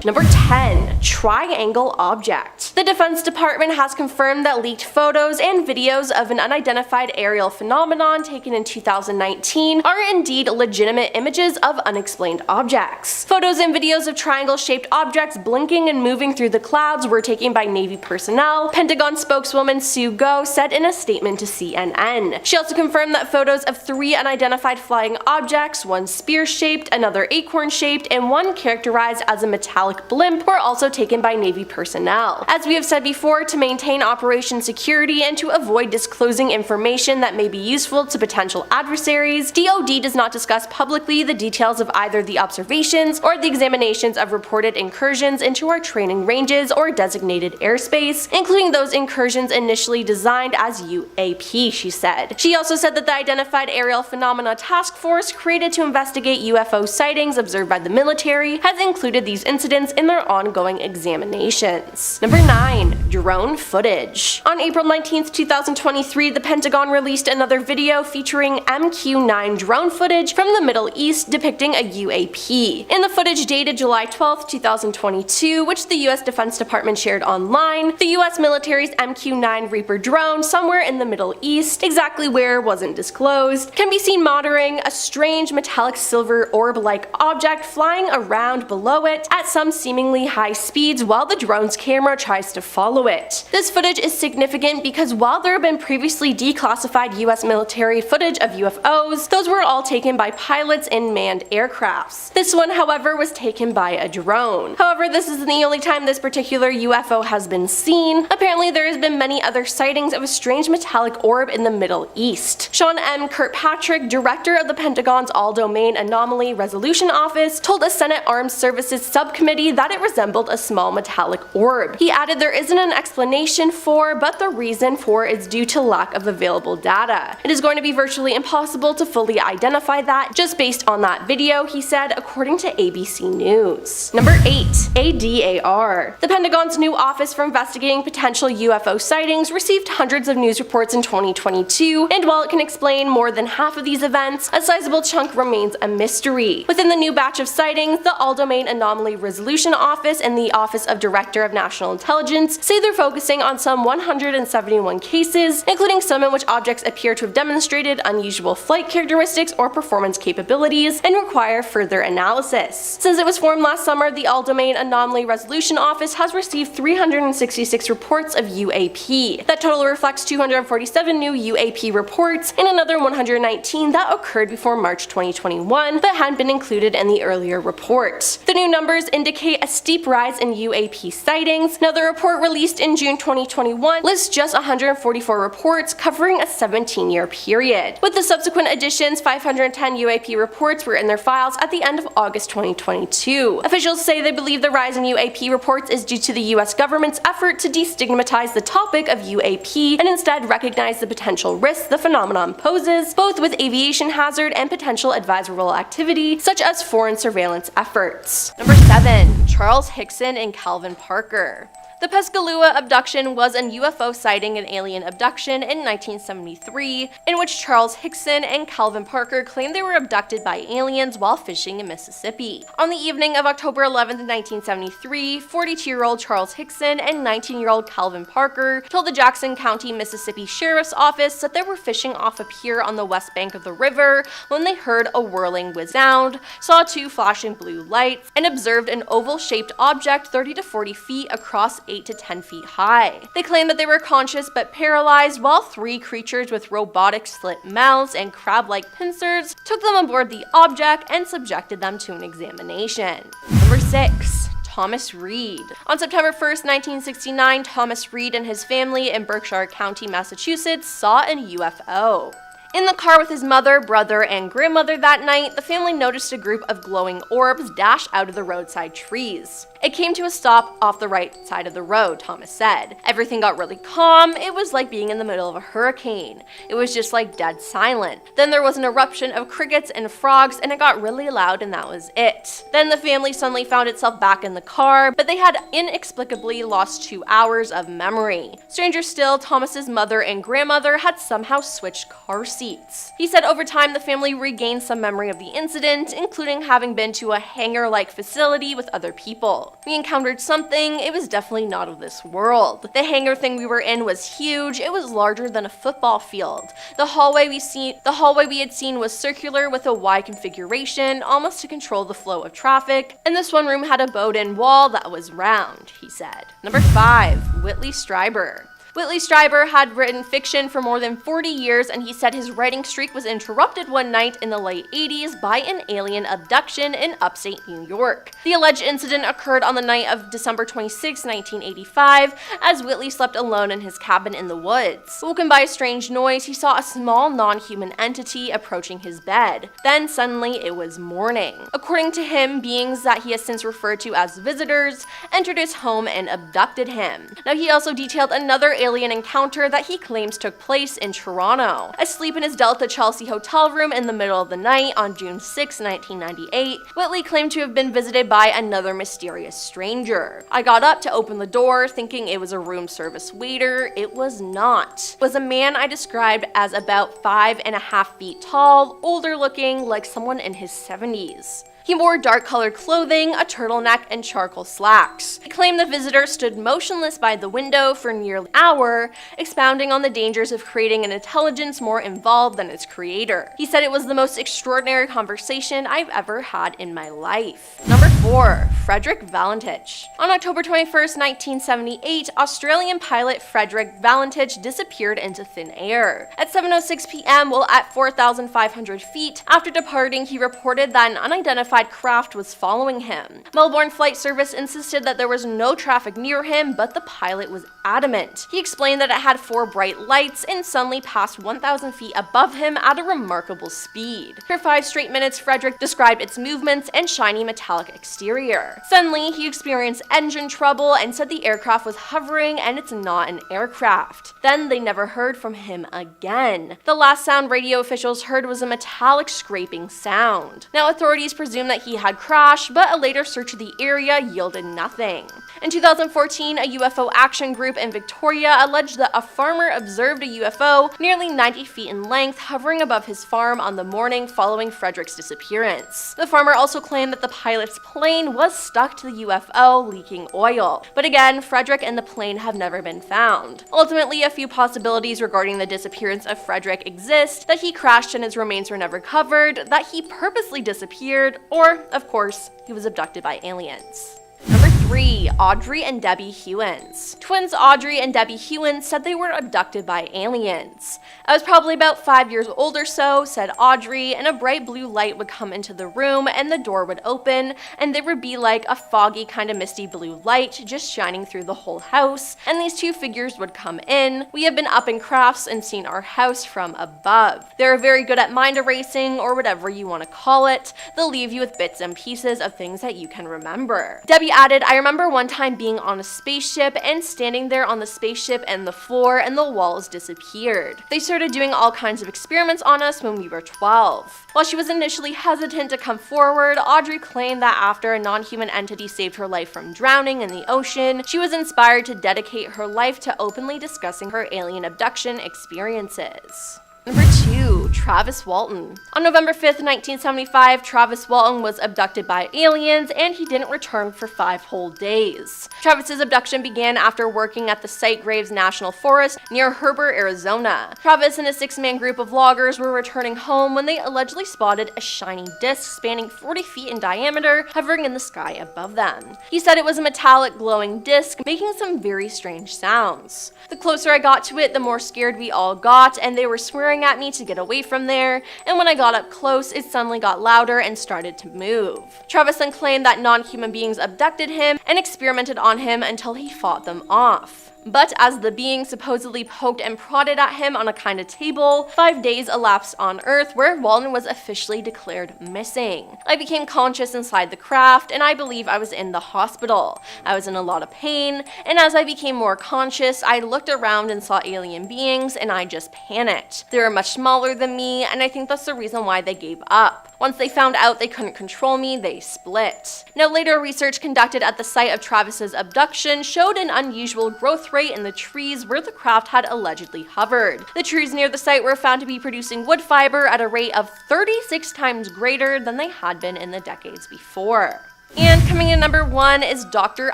Number 10. Triangle object. The Defense Department has confirmed that leaked photos and videos of an unidentified aerial phenomenon taken in 2019 are indeed legitimate images of unexplained objects. Photos and videos of triangle-shaped objects blinking and moving through the clouds were taken by Navy personnel, Pentagon spokeswoman Sue Go said in a statement to CNN. She also confirmed that photos of 3 unidentified flying objects, one spear-shaped, another acorn-shaped, and one characterized as a metallic blimp, were also taken by Navy personnel. As we have said before, to maintain operation security and to avoid disclosing information that may be useful to potential adversaries, DoD does not discuss publicly the details of either the observations or the examinations of reported incursions into our training ranges or designated airspace, including those incursions initially designed as UAP, she said. She also said that the Identified Aerial Phenomena Task Force, created to investigate UFO sightings observed by the military, has included these incidents in their ongoing examinations. Number 9. Drone footage. On April 19, 2023, the Pentagon released another video featuring MQ-9 drone footage from the Middle East depicting a UAP. In the footage dated July 12, 2022, which the US Defense Department shared online, the US military's MQ-9 Reaper drone, somewhere in the Middle East, exactly where wasn't disclosed, can be seen monitoring a strange metallic silver orb-like object flying around below it at some seemingly high speeds while the drone's camera tries to follow it. This footage is significant because while there have been previously declassified US military footage of UFOs, those were all taken by pilots in manned aircrafts. This one, however, was taken by a drone. However, this isn't the only time this particular UFO has been seen. Apparently, there has been many other sightings of a strange metallic orb in the Middle East. Sean M. Kirkpatrick, director of the Pentagon's All-Domain Anomaly Resolution Office, told a Senate Armed Services subcommittee that it resembled a small metallic orb. He added there isn't an explanation for, but the reason for is due to lack of available data. It is going to be virtually impossible to fully identify that just based on that video, he said, according to ABC News. Number 8. ADAR. The Pentagon's new Office for Investigating Potential UFO Sightings received hundreds of news reports in 2022, and while it can explain more than half of these events, a sizable chunk remains a mystery. Within the new batch of sightings, the All-Domain Anomaly Resolution Office and the Office of Director of National Intelligence say they're focusing on some 171 cases, including some in which objects appear to have demonstrated unusual flight characteristics or performance capabilities and require further analysis. Since it was formed last summer, the All-Domain Anomaly Resolution Office has received 366 reports of UAP. That total reflects 247 new UAP reports and another 119 that occurred before March 2021 but hadn't been included in the earlier report. The new numbers indicate a steep rise in UAP sightings. Now, the report released in June 2021 lists just 144 reports covering a 17-year period. With the subsequent additions, 510 UAP reports were in their files at the end of August 2022. Officials say they believe the rise in UAP reports is due to the US government's effort to destigmatize the topic of UAP and instead recognize the potential risks the phenomenon poses, both with aviation hazard and potential advisable activity, such as foreign surveillance efforts. Number 7. Charles Hickson and Calvin Parker. The Pescalua abduction was a UFO sighting and alien abduction in 1973, in which Charles Hickson and Calvin Parker claimed they were abducted by aliens while fishing in Mississippi. On the evening of October 11, 1973, 42-year-old Charles Hickson and 19-year-old Calvin Parker told the Jackson County, Mississippi Sheriff's Office that they were fishing off a pier on the west bank of the river when they heard a whirling whiz sound, saw 2 flashing blue lights, and observed an oval-shaped object 30 to 40 feet across 8 to 10 feet high. They claimed that they were conscious but paralyzed while 3 creatures with robotic slit mouths and crab-like pincers took them aboard the object and subjected them to an examination. Number 6. Thomas Reed. On September 1st, 1969, Thomas Reed and his family in Berkshire County, Massachusetts saw a UFO. In the car with his mother, brother, and grandmother that night, the family noticed a group of glowing orbs dash out of the roadside trees. It came to a stop off the right side of the road, Thomas said. Everything got really calm. It was like being in the middle of a hurricane. It was just like dead silent. Then there was an eruption of crickets and frogs, and it got really loud, and that was it. Then the family suddenly found itself back in the car, but they had inexplicably lost 2 hours of memory. Stranger still, Thomas's mother and grandmother had somehow switched car seats. seats. He said over time the family regained some memory of the incident, including having been to a hangar-like facility with other people. We encountered something, it was definitely not of this world. The hangar thing we were in was huge, it was larger than a football field. The hallway we had seen was circular with a Y configuration, almost to control the flow of traffic, and this one room had a bowed-in wall that was round, he said. Number 5. Whitley Strieber. Whitley Strieber had written fiction for more than 40 years, and he said his writing streak was interrupted one night in the late 80s by an alien abduction in upstate New York. The alleged incident occurred on the night of December 26, 1985, as Whitley slept alone in his cabin in the woods. Woken by a strange noise, he saw a small non-human entity approaching his bed. Then suddenly it was morning. According to him, beings that he has since referred to as visitors entered his home and abducted him. Now, he also detailed another alien encounter that he claims took place in Toronto. Asleep in his Delta Chelsea hotel room in the middle of the night on June 6, 1998, Whitley claimed to have been visited by another mysterious stranger. I got up to open the door thinking it was a room service waiter. It was not. It was a man I described as about 5.5 feet tall, older looking, like someone in his 70s. He wore dark-colored clothing, a turtleneck, and charcoal slacks. He claimed the visitor stood motionless by the window for nearly an hour, expounding on the dangers of creating an intelligence more involved than its creator. He said it was the most extraordinary conversation I've ever had in my life. Number 4. Frederick Valentich. On October 21, 1978, Australian pilot Frederick Valentich disappeared into thin air. At 7:06 p.m., while at 4,500 feet, after departing, he reported that an unidentified craft was following him. Melbourne Flight Service insisted that there was no traffic near him, but the pilot was adamant. He explained that it had 4 bright lights and suddenly passed 1,000 feet above him at a remarkable speed. For 5 straight minutes, Frederick described its movements and shiny metallic exterior. Suddenly, he experienced engine trouble and said the aircraft was hovering and it's not an aircraft. Then they never heard from him again. The last sound radio officials heard was a metallic scraping sound. Now, authorities presume that he had crashed, but a later search of the area yielded nothing. In 2014, a UFO action group in Victoria alleged that a farmer observed a UFO nearly 90 feet in length hovering above his farm on the morning following Frederick's disappearance. The farmer also claimed that the pilot's plane was stuck to the UFO, leaking oil. But again, Frederick and the plane have never been found. Ultimately, a few possibilities regarding the disappearance of Frederick exist: that he crashed and his remains were never recovered, that he purposely disappeared, or, of course, he was abducted by aliens. Number 3. Audrey and Debbie Hewins. Twins Audrey and Debbie Hewins said they were abducted by aliens. I was probably about 5 years old or so, said Audrey, and a bright blue light would come into the room and the door would open, and there would be like a foggy kind of misty blue light just shining through the whole house, and these 2 figures would come in. We have been up in crafts and seen our house from above. They're very good at mind erasing, or whatever you want to call it. They'll leave you with bits and pieces of things that you can remember. Debbie added, I remember one time being on a spaceship and standing there on the spaceship and the floor and the walls disappeared. They started doing all kinds of experiments on us when we were 12. While she was initially hesitant to come forward, Audrey claimed that after a non-human entity saved her life from drowning in the ocean, she was inspired to dedicate her life to openly discussing her alien abduction experiences. Number 2. Travis Walton. On November 5th, 1975, Travis Walton was abducted by aliens and he didn't return for 5 whole days. Travis's abduction began after working at the Site Graves National Forest near Heber, Arizona. Travis and a 6-man group of loggers were returning home when they allegedly spotted a shiny disc spanning 40 feet in diameter hovering in the sky above them. He said it was a metallic glowing disc making some very strange sounds. The closer I got to it, the more scared we all got, and they were swearing at me to get away from there, and when I got up close, it suddenly got louder and started to move. Travis then claimed that non-human beings abducted him and experimented on him until he fought them off. But as the being supposedly poked and prodded at him on a kind of table, 5 days elapsed on Earth where Walton was officially declared missing. I became conscious inside the craft, and I believe I was in the hospital. I was in a lot of pain, and as I became more conscious, I looked around and saw alien beings, and I just panicked. They were much smaller than me, and I think that's the reason why they gave up. Once they found out they couldn't control me, they split. Now later research conducted at the site of Travis's abduction showed an unusual growth rate in the trees where the craft had allegedly hovered. The trees near the site were found to be producing wood fiber at a rate of 36 times greater than they had been in the decades before. And coming in number 1 is Dr.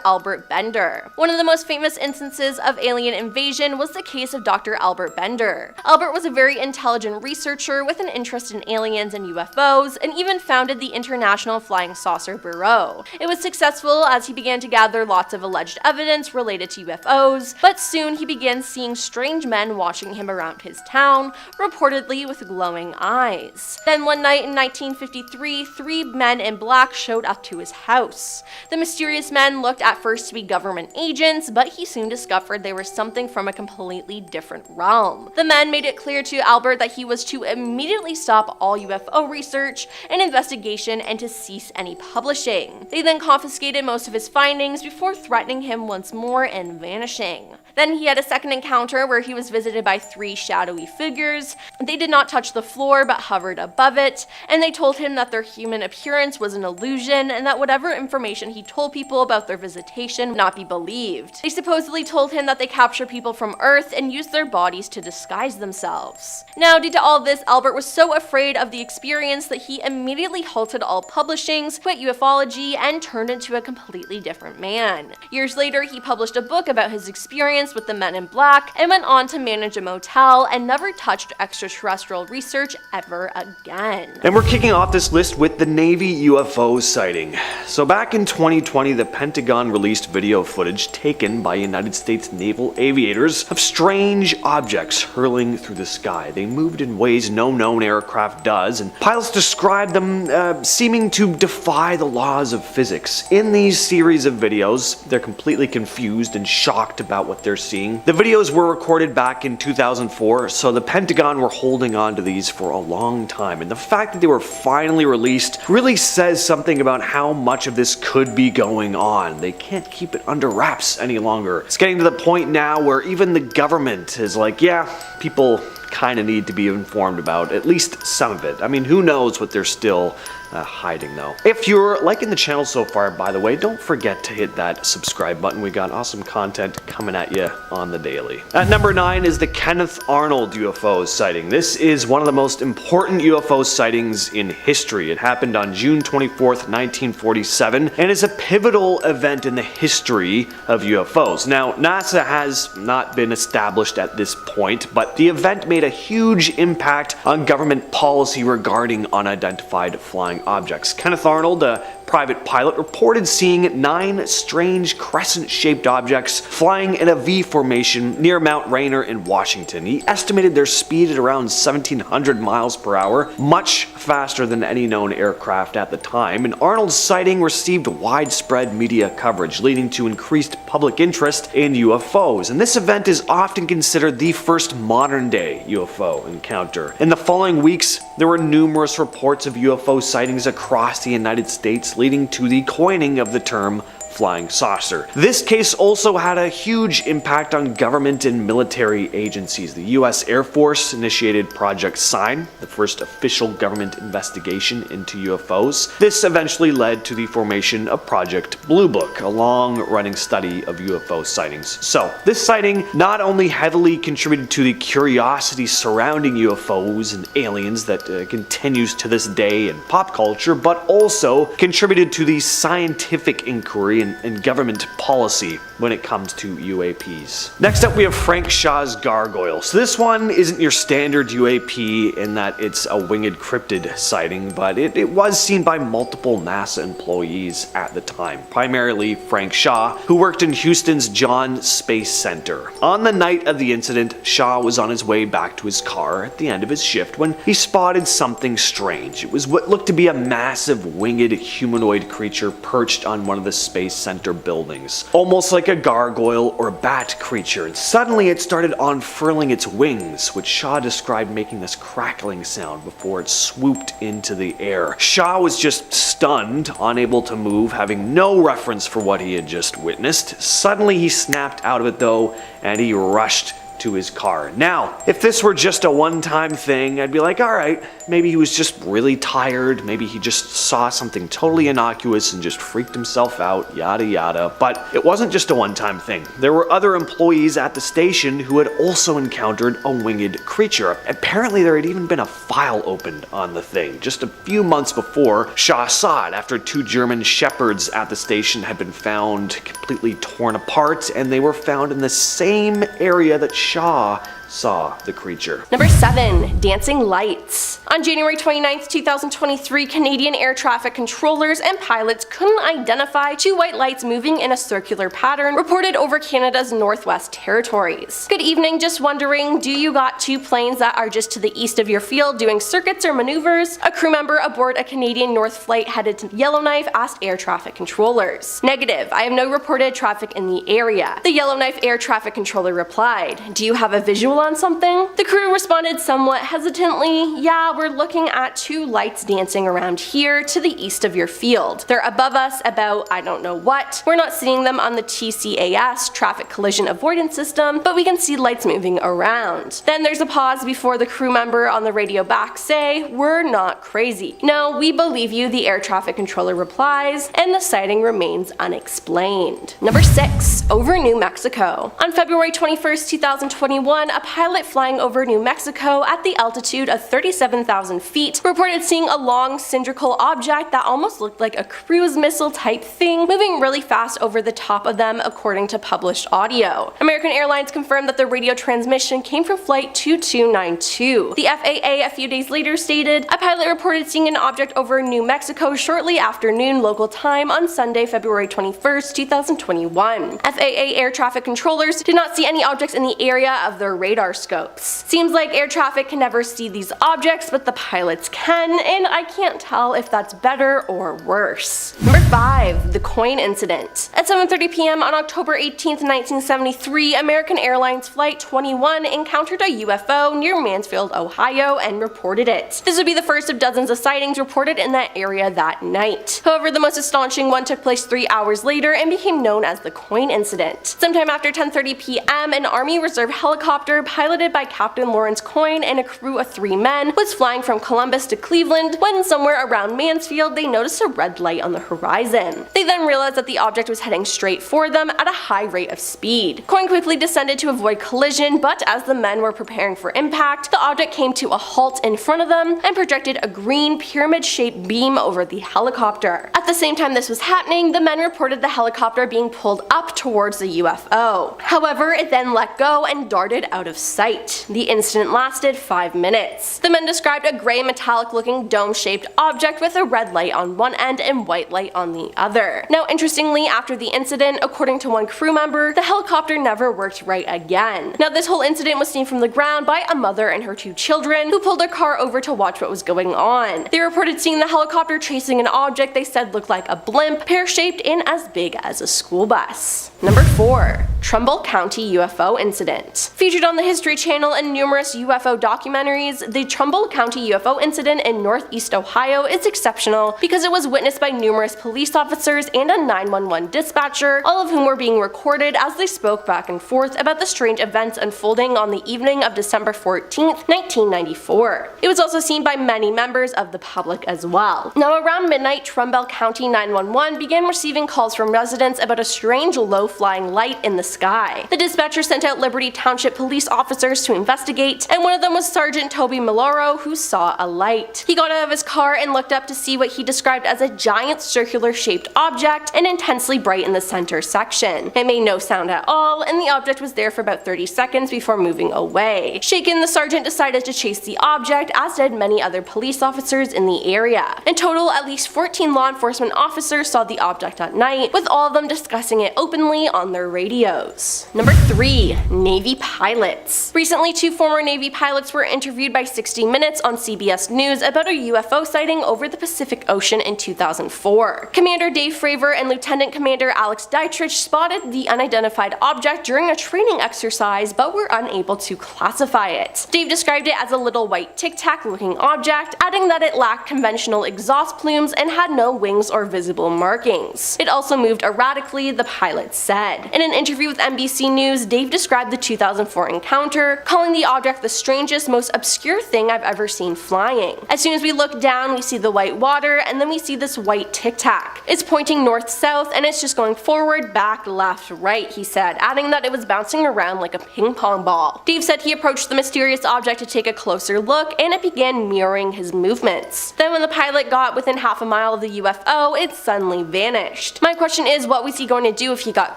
Albert Bender. One of the most famous instances of alien invasion was the case of Dr. Albert Bender. Albert was a very intelligent researcher with an interest in aliens and UFOs, and even founded the International Flying Saucer Bureau. It was successful as he began to gather lots of alleged evidence related to UFOs, but soon he began seeing strange men watching him around his town, reportedly with glowing eyes. Then one night in 1953, 3 men in black showed up to his house. The mysterious men looked at first to be government agents, but he soon discovered they were something from a completely different realm. The men made it clear to Albert that he was to immediately stop all UFO research and investigation and to cease any publishing. They then confiscated most of his findings before threatening him once more and vanishing. Then he had a second encounter where he was visited by 3 shadowy figures. They did not touch the floor but hovered above it, and they told him that their human appearance was an illusion and that whatever information he told people about their visitation would not be believed. They supposedly told him that they capture people from Earth and use their bodies to disguise themselves. Now, due to all this, Albert was so afraid of the experience that he immediately halted all publishings, quit ufology, and turned into a completely different man. Years later, he published a book about his experience with the men in black and went on to manage a motel and never touched extraterrestrial research ever again. And we're kicking off this list with the Navy UFO sighting. So back in 2020, the Pentagon released video footage taken by United States naval aviators of strange objects hurling through the sky. They moved in ways no known aircraft does, and pilots described them seeming to defy the laws of physics. In these series of videos, they're completely confused and shocked about what they're seeing. The videos were recorded back in 2004, so the Pentagon were holding on to these for a long time, and the fact that they were finally released really says something about how much of this could be going on. They can't keep it under wraps any longer. It's getting to the point now where even the government is like, yeah, people kind of need to be informed about at least some of it. I mean, who knows what they're still hiding though. If you're liking the channel so far, by the way, don't forget to hit that subscribe button. We got awesome content coming at you on the daily. At number 9 is the Kenneth Arnold UFO sighting. This is one of the most important UFO sightings in history. It happened on June 24th, 1947, and is a pivotal event in the history of UFOs. Now, NASA has not been established at this point, but the event made a huge impact on government policy regarding unidentified flying objects. Kenneth Arnold, a private pilot, reported seeing 9 strange crescent-shaped objects flying in a V formation near Mount Rainier in Washington. He estimated their speed at around 1,700 miles per hour, much faster than any known aircraft at the time, and Arnold's sighting received widespread media coverage, leading to increased public interest in UFOs. And this event is often considered the first modern-day UFO encounter. In the following weeks, there were numerous reports of UFO sightings across the United States, leading to the coining of the term flying saucer. This case also had a huge impact on government and military agencies. The US Air Force initiated Project Sign, the first official government investigation into UFOs. This eventually led to the formation of Project Blue Book, a long-running study of UFO sightings. So, this sighting not only heavily contributed to the curiosity surrounding UFOs and aliens that continues to this day in pop culture, but also contributed to the scientific inquiry and government policy when it comes to UAPs. Next up, we have Frank Shaw's gargoyle. So this one isn't your standard UAP in that it's a winged cryptid sighting, but it was seen by multiple NASA employees at the time, primarily Frank Shaw, who worked in Houston's Johns Space Center. On the night of the incident, Shaw was on his way back to his car at the end of his shift when he spotted something strange. It was what looked to be a massive winged humanoid creature perched on one of the Space Center buildings, almost like a gargoyle or a bat creature, and suddenly it started unfurling its wings, which Shaw described making this crackling sound before it swooped into the air. Shaw was just stunned, unable to move, having no reference for what he had just witnessed. Suddenly he snapped out of it though, and he rushed to his car. Now, if this were just a one-time thing, I'd be like, alright, maybe he was just really tired, maybe he just saw something totally innocuous and just freaked himself out, yada yada. But it wasn't just a one-time thing. There were other employees at the station who had also encountered a winged creature. Apparently there had even been a file opened on the thing just a few months before Shaw saw it, after two German shepherds at the station had been found completely torn apart, and they were found in the same area that Shaw saw the creature. Number 7. Dancing lights. On January 29th, 2023, Canadian air traffic controllers and pilots couldn't identify two white lights moving in a circular pattern reported over Canada's Northwest Territories. Good evening, just wondering, do you got two planes that are just to the east of your field doing circuits or maneuvers? A crew member aboard a Canadian North flight headed to Yellowknife asked air traffic controllers. Negative, I have no reported traffic in the area. The Yellowknife air traffic controller replied, do you have a visual on something? The crew responded somewhat hesitantly, yeah, we're looking at two lights dancing around here to the east of your field. They're above us about I don't know what. We're not seeing them on the TCAS, traffic collision avoidance system, but we can see lights moving around. Then there's a pause before the crew member on the radio back say, we're not crazy. No, we believe you, the air traffic controller replies, and the sighting remains unexplained. Number 6. Over New Mexico. On February 21st, 2021, a pilot flying over New Mexico at the altitude of 37,000 feet reported seeing a long cylindrical object that almost looked like a cruise missile type thing moving really fast over the top of them, according to published audio. American Airlines confirmed that the radio transmission came from flight 2292. The FAA a few days later stated, a pilot reported seeing an object over New Mexico shortly after noon local time on Sunday, February 21st, 2021. FAA air traffic controllers did not see any objects in the area of their radar scopes. Seems like air traffic can never see these objects, but the pilots can, and I can't tell if that's better or worse. Number 5. The coin incident. At 7:30 p.m. on October 18th, 1973, American Airlines Flight 21 encountered a UFO near Mansfield, Ohio, and reported it. This would be the first of dozens of sightings reported in that area that night. However, the most astonishing one took place 3 hours later and became known as the coin incident. Sometime after 10:30 p.m., an Army Reserve helicopter piloted by Captain Lawrence Coyne and a crew of 3 men was flying from Columbus to Cleveland when somewhere around Mansfield they noticed a red light on the horizon. They then realized that the object was heading straight for them at a high rate of speed. Coyne quickly descended to avoid collision, but as the men were preparing for impact, the object came to a halt in front of them and projected a green pyramid-shaped beam over the helicopter. At the same time this was happening, the men reported the helicopter being pulled up towards the UFO. However, it then let go and darted out of sight. The incident lasted 5 minutes. The men described a gray metallic looking dome-shaped object with a red light on one end and white light on the other. Now interestingly, after the incident, according to one crew member, the helicopter never worked right again. Now this whole incident was seen from the ground by a mother and her 2 children who pulled their car over to watch what was going on. They reported seeing the helicopter chasing an object they said looked like a blimp, pear-shaped and as big as a school bus. Number 4. Trumbull County UFO Incident. Featured on the History Channel and numerous UFO documentaries, the Trumbull County UFO incident in northeast Ohio is exceptional because it was witnessed by numerous police officers and a 911 dispatcher, all of whom were being recorded as they spoke back and forth about the strange events unfolding on the evening of December 14th, 1994. It was also seen by many members of the public as well. Now around midnight, Trumbull County 911 began receiving calls from residents about a strange low-flying light in the sky. The dispatcher sent out Liberty Township police officers to investigate, and one of them was Sergeant Toby Maloro, who saw a light. He got out of his car and looked up to see what he described as a giant circular-shaped object and intensely bright in the center section. It made no sound at all, and the object was there for about 30 seconds before moving away. Shaken, the sergeant decided to chase the object, as did many other police officers in the area. In total, at least 14 law enforcement officers saw the object at night, with all of them discussing it openly on their radios. Number 3. Navy pilots. Recently, 2 former Navy pilots were interviewed by 60 Minutes on CBS News about a UFO sighting over the Pacific Ocean in 2004. Commander Dave Fravor and Lieutenant Commander Alex Dietrich spotted the unidentified object during a training exercise but were unable to classify it. Dave described it as a little white tic-tac looking object, adding that it lacked conventional exhaust plumes and had no wings markings or visible markings. It also moved erratically, the pilot said. In an interview with NBC News, Dave described the 2004 encounter, calling the object the strangest, most obscure thing I've ever seen flying. As soon as we look down, we see the white water, and then we see this white tic-tac. It's pointing north-south, and it's just going forward, back, left, right, he said, adding that it was bouncing around like a ping pong ball. Dave said he approached the mysterious object to take a closer look, and it began mirroring his movements. Then when the pilot got within half a mile of the UFO, it suddenly vanished. My question is, what was he going to do if he got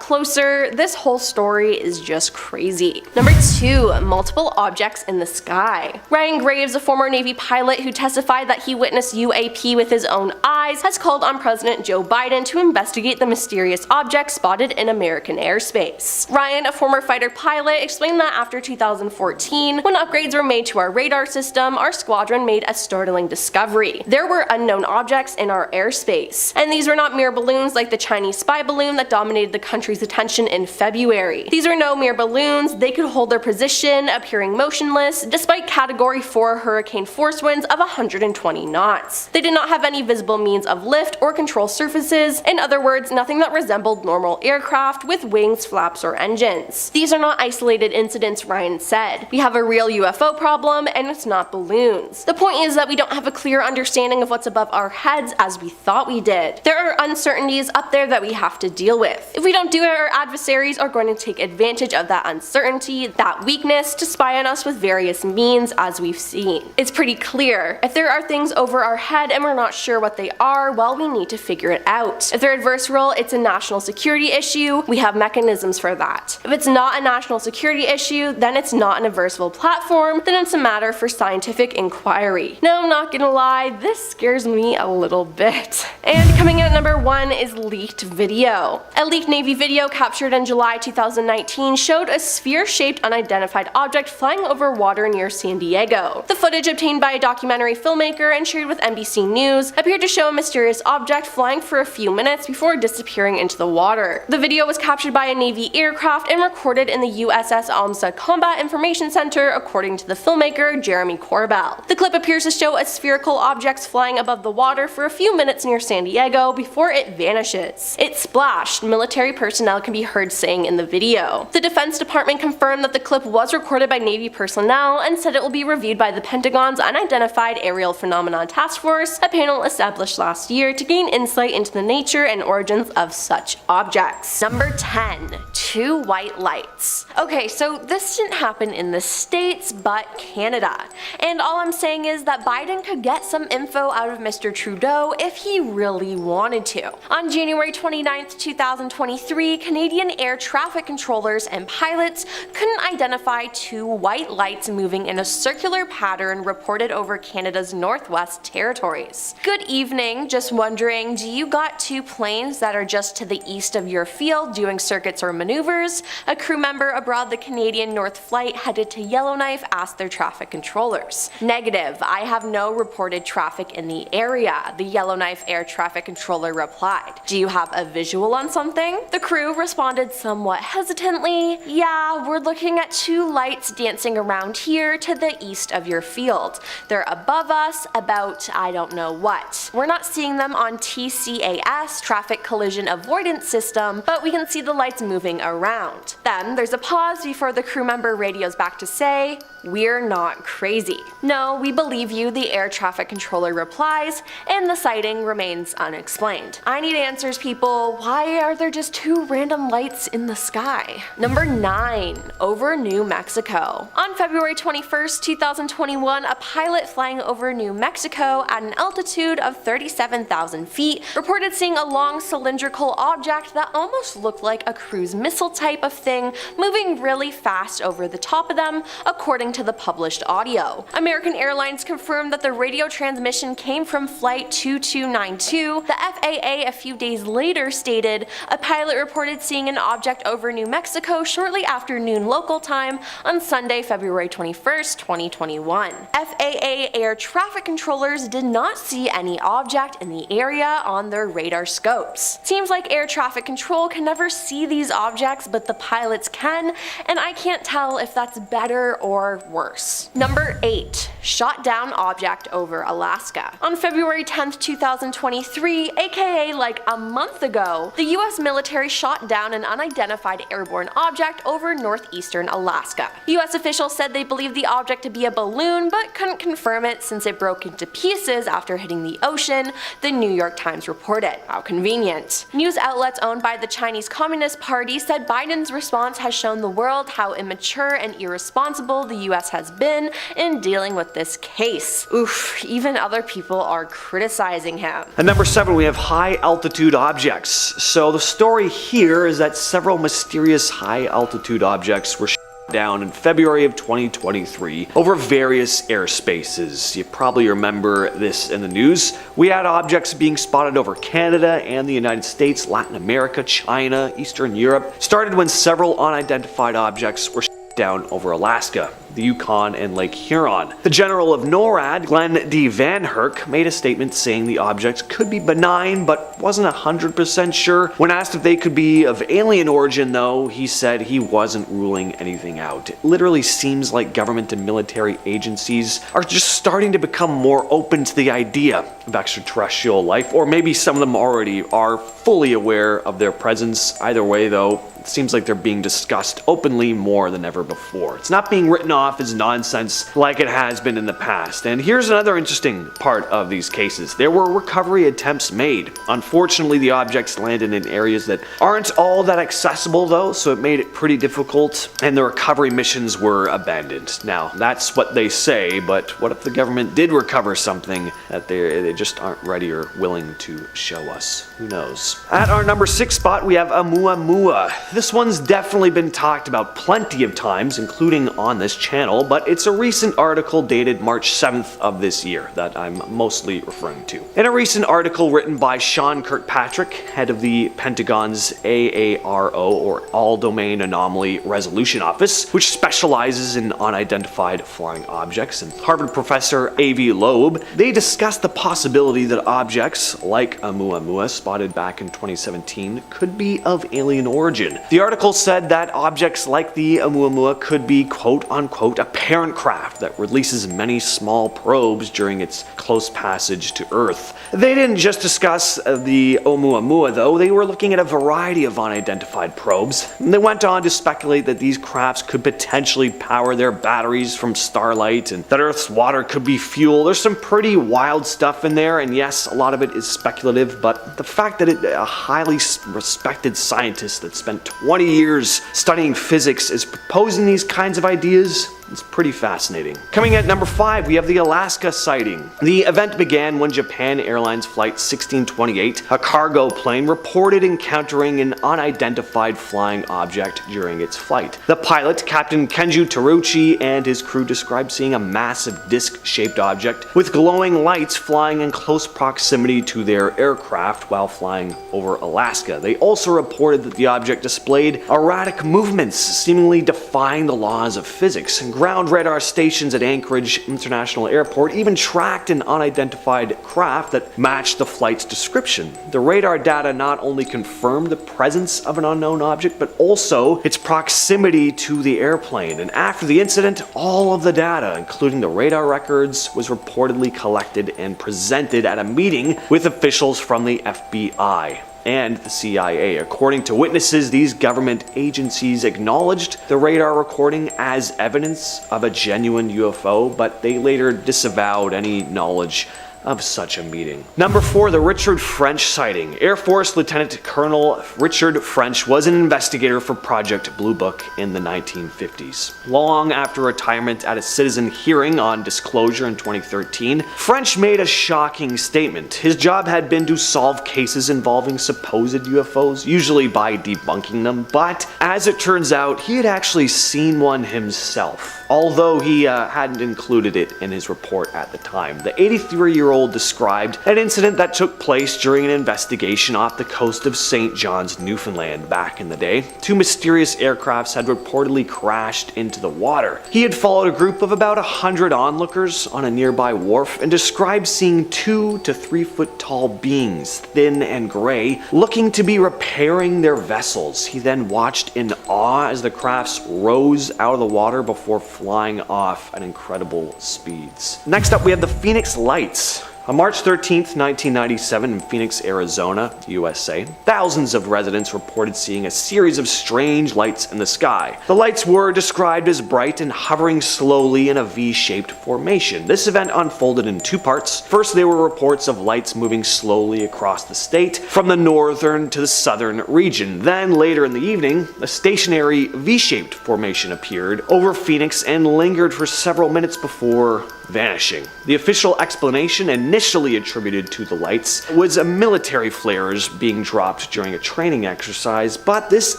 closer? This whole story is just crazy. Number 2. Multiple objects in the sky. Ryan Graves, a former Navy pilot who testified that he witnessed UAP with his own eyes, has called on President Joe Biden to investigate the mysterious object spotted in American airspace. Ryan, a former fighter pilot, explained that after 2014, when upgrades were made to our radar system, our squadron made a startling discovery. There were unknown objects in our airspace, and these were not mere balloons like the Chinese spy balloon that dominated the country's attention in February. These were no mere balloons, they could hold their position, appearing motionless, despite Category 4 hurricane force winds of 120 knots. They did not have any visible means of lift or control surfaces, in other words, nothing that resembled normal aircraft with wings, flaps, or engines. These are not isolated incidents, Ryan said. We have a real UFO problem, and it's not balloons. The point is that we don't have a clear understanding of what's above our heads as we thought we did. There are uncertainties up there that we have to deal with. If we don't do it, our adversaries are going to take advantage of that uncertainty, that weakness, to spy on us with various means, as we've seen. It's pretty clear. If there are things over our head and we're not sure what they are, well, we need to figure it out. If they're adversarial, it's a national security issue. We have mechanisms for that. If it's not a national security issue, then it's not an adversarial platform, then it's a matter for scientific inquiry. No, I'm not gonna lie, this scares me a little bit. And coming in at number 1 is leaked video. A leaked Navy video captured in July 2019 showed a sphere-shaped unidentified object flying over water near San Diego. The footage, obtained by a documentary filmmaker and shared with NBC News, appeared to show a mysterious object flying for a few minutes before disappearing into the water. The video was captured by a Navy aircraft and recorded in the USS Amsa Combat Information Center, according to the filmmaker Jeremy Corbell. The clip appears to show a spherical object flying above the water for a few minutes near San Diego before it vanishes. It splashed, military personnel can be heard saying in the video. The Defense Department confirmed that the clip was recorded by Navy personnel and said it will be reviewed by the Pentagon's Unidentified Aerial Phenomenon Task Force, a panel established last year to gain insight into the nature and origins of such objects. Number 10. 2 white lights. Okay, so this didn't happen in the States, but Canada. And all I'm saying is that Biden could get some info out of Mr. Trudeau if he really wanted to. On January 29th, 2023, Canadian air traffic controllers and pilots couldn't identify 2 white lights moving in a circular pattern reported over Canada's Northwest Territories. Good evening, just wondering, do you got 2 planes that are just to the east of your field doing circuits or maneuvers? A crew member aboard the Canadian North Flight headed to Yellowknife asked their traffic controllers. Negative, I have no reported traffic in the area, the Yellowknife air traffic controller replied. Do you have a visual on something? The crew responded somewhat hesitantly, yeah, we're looking at 2 lights dancing around here to the east of your field. They're above us, about I don't know what. We're not seeing them on TCAS, Traffic Collision Avoidance System, but we can see the lights moving around. Then there's a pause before the crew member radios back to say, we're not crazy. No, we believe you, the air traffic controller replies, and the sighting remains unexplained. I need answers, people. Why are there just 2 random lights in the sky? Number 9. Over New Mexico. On February 21st, 2021, a pilot flying over New Mexico at an altitude of 37,000 feet reported seeing a long cylindrical object that almost looked like a cruise missile type of thing moving really fast over the top of them, according to the published audio. American Airlines confirmed that the radio transmission came from Flight 2292. The FAA a few days later stated a pilot reported seeing an object over New Mexico shortly after noon local time on Sunday, February 21st, 2021. FAA air traffic controllers did not see any object in the area on their radar scopes. Seems like air traffic control can never see these objects, but the pilots can, and I can't tell if that's better or or worse. Number 8. Shot down object over Alaska. On February 10th, 2023, aka like a month ago, the US military shot down an unidentified airborne object over northeastern Alaska. US officials said they believed the object to be a balloon, but couldn't confirm it since it broke into pieces after hitting the ocean, the New York Times reported. How convenient. News outlets owned by the Chinese Communist Party said Biden's response has shown the world how immature and irresponsible the US has been in dealing with this case. Oof, even other people are criticizing him. At number 7, we have high altitude objects. So the story here is that several mysterious high altitude objects were down in February of 2023 over various airspaces. You probably remember this in the news. We had objects being spotted over Canada and the United States, Latin America, China, Eastern Europe. Started when several unidentified objects were down over Alaska, the Yukon, and Lake Huron. The general of NORAD, Glenn D. Van Herk, made a statement saying the objects could be benign but wasn't 100% sure. When asked if they could be of alien origin though, he said he wasn't ruling anything out. It literally seems like government and military agencies are just starting to become more open to the idea of extraterrestrial life, or maybe some of them already are fully aware of their presence. Either way though, it seems like they're being discussed openly more than ever before. It's not being written off as nonsense like it has been in the past. And here's another interesting part of these cases. There were recovery attempts made. Unfortunately, the objects landed in areas that aren't all that accessible though, so it made it pretty difficult, and the recovery missions were abandoned. Now, that's what they say, but what if the government did recover something that they just aren't ready or willing to show us? Who knows? At our number 6 spot, we have Oumuamua. This one's definitely been talked about plenty of times, including on this channel, but it's a recent article dated March 7th of this year that I'm mostly referring to. In a recent article written by Sean Kirkpatrick, head of the Pentagon's AARO, or All Domain Anomaly Resolution Office, which specializes in unidentified flying objects, and Harvard professor Avi Loeb, they discussed the possibility that objects like Oumuamua spotted back in 2017 could be of alien origin. The article said that objects like the Oumuamua could be quote-unquote a parent craft that releases many small probes during its close passage to Earth. They didn't just discuss the Oumuamua though, they were looking at a variety of unidentified probes. And they went on to speculate that these crafts could potentially power their batteries from starlight, and that Earth's water could be fuel. There's some pretty wild stuff in there, and yes, a lot of it is speculative, but the fact that a highly respected scientist that spent 20 years studying physics is proposing these kinds of ideas, it's pretty fascinating. Coming at number 5, we have the Alaska sighting. The event began when Japan Airlines Flight 1628, a cargo plane, reported encountering an unidentified flying object during its flight. The pilot, Captain Kenju Taruchi, and his crew described seeing a massive disc-shaped object with glowing lights flying in close proximity to their aircraft while flying over Alaska. They also reported that the object displayed erratic movements, seemingly defying the laws of physics. Ground radar stations at Anchorage International Airport even tracked an unidentified craft that matched the flight's description. The radar data not only confirmed the presence of an unknown object, but also its proximity to the airplane. And after the incident, all of the data, including the radar records, was reportedly collected and presented at a meeting with officials from the FBI and the CIA. According to witnesses, these government agencies acknowledged the radar recording as evidence of a genuine UFO, but they later disavowed any knowledge of such a meeting. Number 4, the Richard French sighting. Air Force Lieutenant Colonel Richard French was an investigator for Project Blue Book in the 1950s. Long after retirement at a citizen hearing on disclosure in 2013, French made a shocking statement. His job had been to solve cases involving supposed UFOs, usually by debunking them, but as it turns out, he had actually seen one himself, although he hadn't included it in his report at the time. The 83-year-old described an incident that took place during an investigation off the coast of St. John's, Newfoundland back in the day. 2 mysterious aircrafts had reportedly crashed into the water. He had followed a group of about 100 onlookers on a nearby wharf and described seeing 2 to 3 foot tall beings, thin and gray, looking to be repairing their vessels. He then watched in awe as the crafts rose out of the water before flying off at incredible speeds. Next up, we have the Phoenix Lights. On March 13th, 1997, in Phoenix, Arizona, USA, thousands of residents reported seeing a series of strange lights in the sky. The lights were described as bright and hovering slowly in a V-shaped formation. This event unfolded in two parts. First, there were reports of lights moving slowly across the state, from the northern to the southern region. Then, later in the evening, a stationary V-shaped formation appeared over Phoenix and lingered for several minutes before vanishing. The official explanation, initially attributed to the lights, was military flares being dropped during a training exercise, but this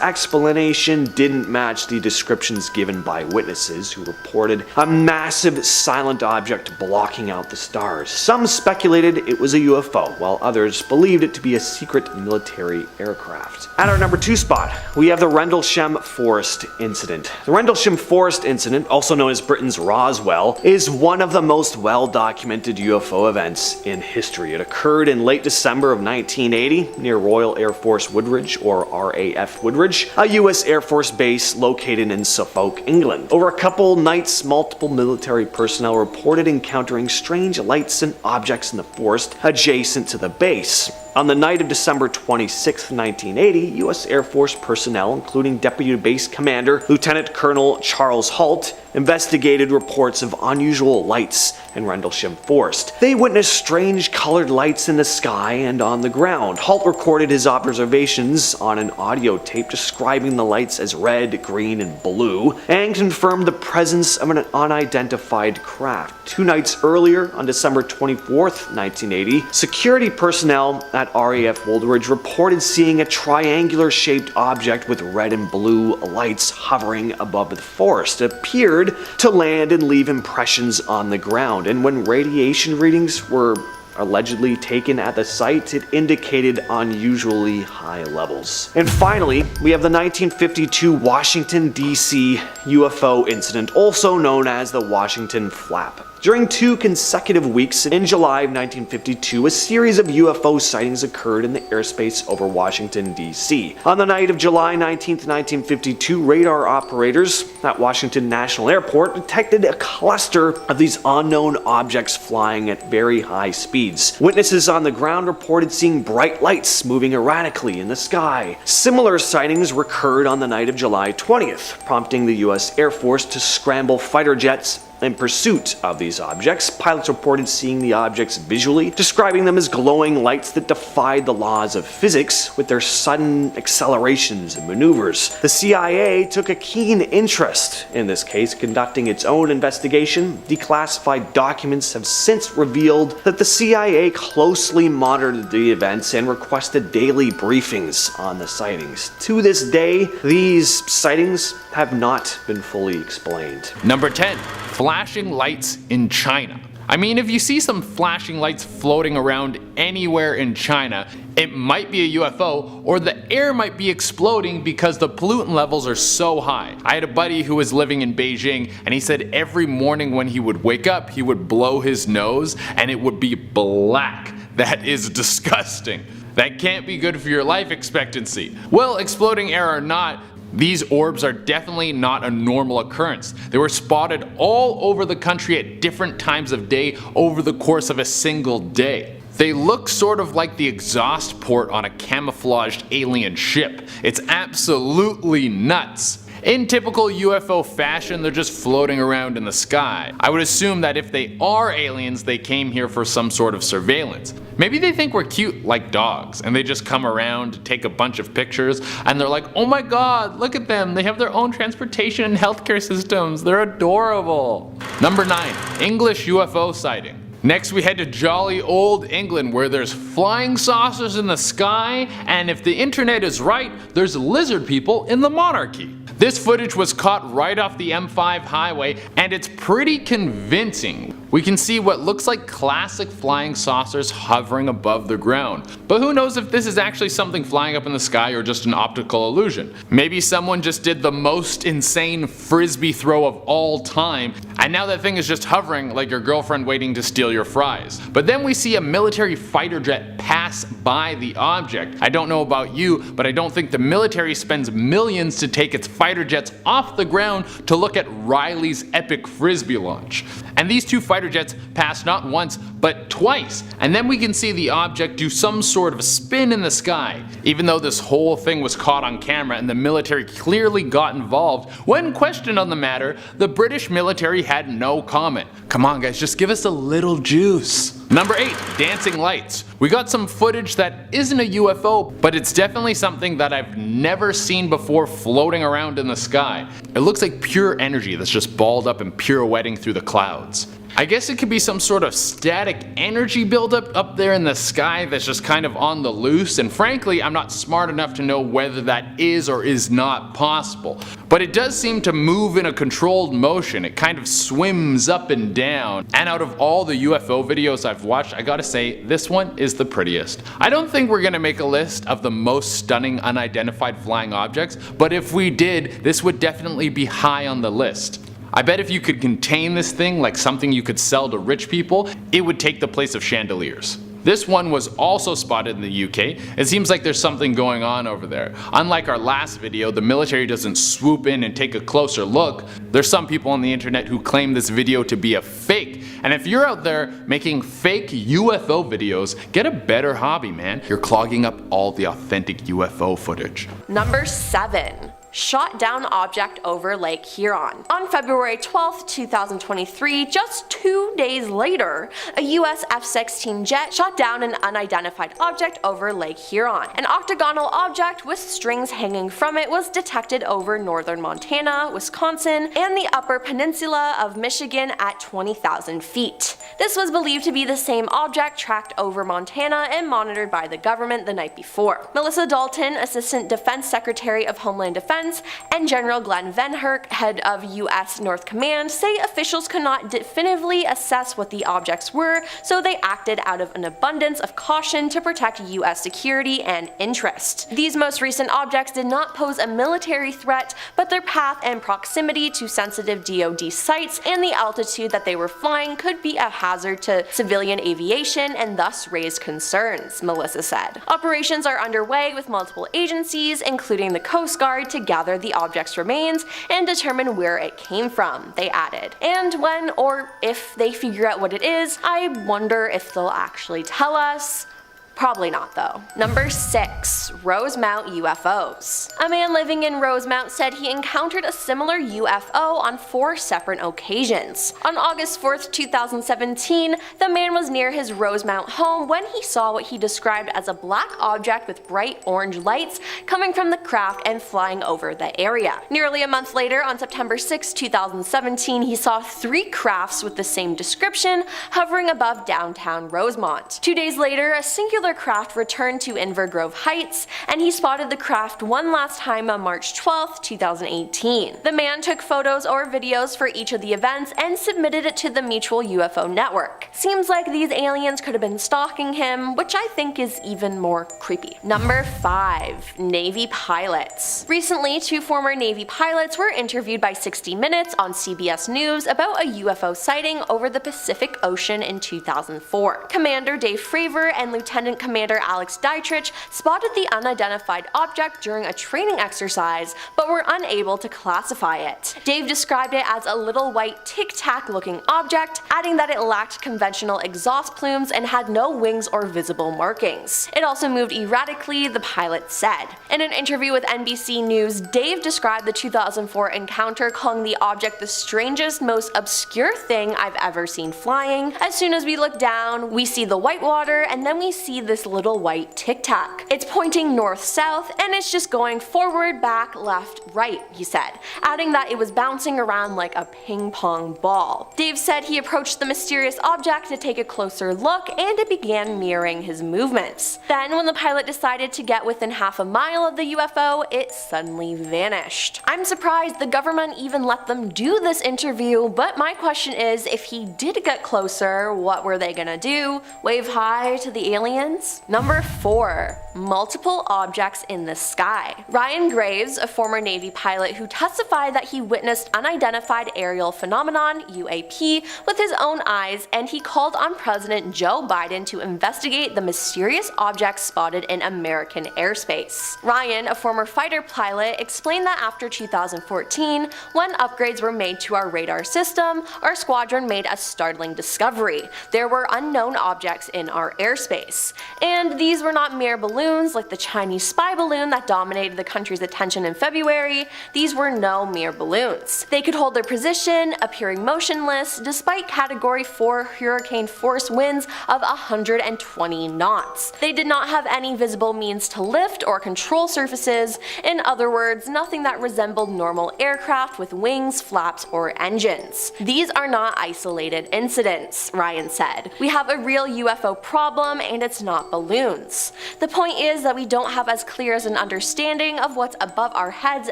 explanation didn't match the descriptions given by witnesses who reported a massive silent object blocking out the stars. Some speculated it was a UFO, while others believed it to be a secret military aircraft. At our number 2 spot, we have the Rendlesham Forest Incident. The Rendlesham Forest Incident, also known as Britain's Roswell, is one of the most well-documented UFO events in history. It occurred in late December of 1980 near Royal Air Force Woodridge, or RAF Woodridge, a US Air Force base located in Suffolk, England. Over a couple nights, multiple military personnel reported encountering strange lights and objects in the forest adjacent to the base. On the night of December 26, 1980, U.S. Air Force personnel, including Deputy Base Commander Lieutenant Colonel Charles Halt, investigated reports of unusual lights in Rendlesham Forest. They witnessed strange colored lights in the sky and on the ground. Halt recorded his observations on an audio tape describing the lights as red, green, and blue, and confirmed the presence of an unidentified craft. 2 nights earlier, on December 24, 1980, security personnel at RAF Woodridge reported seeing a triangular-shaped object with red and blue lights hovering above the forest. It appeared to land and leave impressions on the ground, and when radiation readings were allegedly taken at the site, it indicated unusually high levels. And finally, we have the 1952 Washington, D.C. UFO incident, also known as the Washington Flap. During 2 consecutive weeks in July of 1952, a series of UFO sightings occurred in the airspace over Washington, D.C. On the night of July 19, 1952, radar operators at Washington National Airport detected a cluster of these unknown objects flying at very high speeds. Witnesses on the ground reported seeing bright lights moving erratically in the sky. Similar sightings recurred on the night of July 20th, prompting the U.S. Air Force to scramble fighter jets in pursuit of these objects. Pilots reported seeing the objects visually, describing them as glowing lights that defied the laws of physics with their sudden accelerations and maneuvers. The CIA took a keen interest in this case, conducting its own investigation. Declassified documents have since revealed that the CIA closely monitored the events and requested daily briefings on the sightings. To this day, these sightings have not been fully explained. Number 10. Flashing lights in China. I mean, if you see some flashing lights floating around anywhere in China, it might be a UFO, or the air might be exploding because the pollutant levels are so high. I had a buddy who was living in Beijing, and he said every morning when he would wake up, he would blow his nose and it would be black. That is disgusting. That can't be good for your life expectancy. Well, exploding air or not, these orbs are definitely not a normal occurrence. They were spotted all over the country at different times of day over the course of a single day. They look sort of like the exhaust port on a camouflaged alien ship. It's absolutely nuts. In typical UFO fashion, they're just floating around in the sky. I would assume that if they are aliens, they came here for some sort of surveillance. Maybe they think we're cute like dogs, and they just come around, take a bunch of pictures, and they're like, oh my god, look at them, they have their own transportation and healthcare systems, they're adorable. Number 9. English UFO sighting. Next we head to jolly old England, where there's flying saucers in the sky, and if the internet is right, there's lizard people in the monarchy. This footage was caught right off the M5 highway, and it's pretty convincing. We can see what looks like classic flying saucers hovering above the ground. But who knows if this is actually something flying up in the sky or just an optical illusion. Maybe someone just did the most insane frisbee throw of all time, and now that thing is just hovering like your girlfriend waiting to steal your fries. But then we see a military fighter jet pass by the object. I don't know about you, but I don't think the military spends millions to take its fighter jets off the ground to look at Riley's epic frisbee launch. And these two fighter jets passed not once, but twice, and then we can see the object do some sort of spin in the sky. Even though this whole thing was caught on camera and the military clearly got involved, when questioned on the matter, the British military had no comment. Come on guys, just give us a little juice. Number 8. Dancing lights. We got some footage that isn't a UFO, but it's definitely something that I've never seen before floating around in the sky. It looks like pure energy that's just balled up and pirouetting through the clouds. I guess it could be some sort of static energy buildup up there in the sky that's just kind of on the loose, and frankly I'm not smart enough to know whether that is or is not possible. But it does seem to move in a controlled motion. It kind of swims up and down, and out of all the UFO videos I've watched, I gotta say this one is the prettiest. I don't think we're gonna make a list of the most stunning unidentified flying objects, but if we did, this would definitely be high on the list. I bet if you could contain this thing like something you could sell to rich people, it would take the place of chandeliers. This one was also spotted in the UK. It seems like there's something going on over there. Unlike our last video, the military doesn't swoop in and take a closer look. There's some people on the internet who claim this video to be a fake. And if you're out there making fake UFO videos, get a better hobby, man. You're clogging up all the authentic UFO footage. Number 7. Shot down object over Lake Huron. On February 12, 2023, just 2 days later, a US F-16 jet shot down an unidentified object over Lake Huron. An octagonal object with strings hanging from it was detected over northern Montana, Wisconsin, and the upper peninsula of Michigan at 20,000 feet. This was believed to be the same object tracked over Montana and monitored by the government the night before. Melissa Dalton, Assistant Defense Secretary of Homeland Defense, and General Glenn Venherk, head of U.S. North Command, say officials could not definitively assess what the objects were, so they acted out of an abundance of caution to protect U.S. security and interest. These most recent objects did not pose a military threat, but their path and proximity to sensitive DoD sites and the altitude that they were flying could be a hazard to civilian aviation and thus raise concerns, Melissa said. Operations are underway with multiple agencies, including the Coast Guard, to gather the object's remains and determine where it came from, they added. And when or if they figure out what it is, I wonder if they'll actually tell us. Probably not though. Number 6. Rosemount UFOs. A man living in Rosemount said he encountered a similar UFO on 4 separate occasions. On August 4th, 2017, the man was near his Rosemount home when he saw what he described as a black object with bright orange lights coming from the craft and flying over the area. Nearly a month later, on September 6, 2017, he saw 3 crafts with the same description hovering above downtown Rosemont. 2 days later, a singular craft returned to Inver Grove Heights, and he spotted the craft one last time on March 12, 2018. The man took photos or videos for each of the events and submitted it to the Mutual UFO Network. Seems like these aliens could have been stalking him, which I think is even more creepy. Number 5. Navy pilots. Recently, 2 former Navy pilots were interviewed by 60 Minutes on CBS News about a UFO sighting over the Pacific Ocean in 2004. Commander Dave Fravor and Lieutenant Commander Alex Dietrich spotted the unidentified object during a training exercise, but were unable to classify it. Dave described it as a little white tic-tac looking object, adding that it lacked conventional exhaust plumes and had no wings or visible markings. It also moved erratically, the pilot said. In an interview with NBC News, Dave described the 2004 encounter, calling the object the strangest, most obscure thing I've ever seen flying. As soon as we look down, we see the white water, and then we see this little white tic-tac. It's pointing north-south, and it's just going forward, back, left, right, he said, adding that it was bouncing around like a ping-pong ball. Dave said he approached the mysterious object to take a closer look, and it began mirroring his movements. Then, when the pilot decided to get within half a mile of the UFO, it suddenly vanished. I'm surprised the government even let them do this interview, but my question is, if he did get closer, what were they gonna do? Wave hi to the alien? aliens? Number 4. Multiple objects in the sky. Ryan Graves, a former Navy pilot who testified that he witnessed unidentified aerial phenomenon, UAP, with his own eyes, and he called on President Joe Biden to investigate the mysterious objects spotted in American airspace. Ryan, a former fighter pilot, explained that after 2014, when upgrades were made to our radar system, our squadron made a startling discovery. There were unknown objects in our airspace. And these were not mere balloons like the Chinese spy balloon that dominated the country's attention in February. These were no mere balloons. They could hold their position, appearing motionless, despite Category 4 hurricane force winds of 120 knots. They did not have any visible means to lift or control surfaces. In other words, nothing that resembled normal aircraft with wings, flaps, or engines. These are not isolated incidents, Ryan said. We have a real UFO problem, and it's not balloons. The point is that we don't have as clear as an understanding of what's above our heads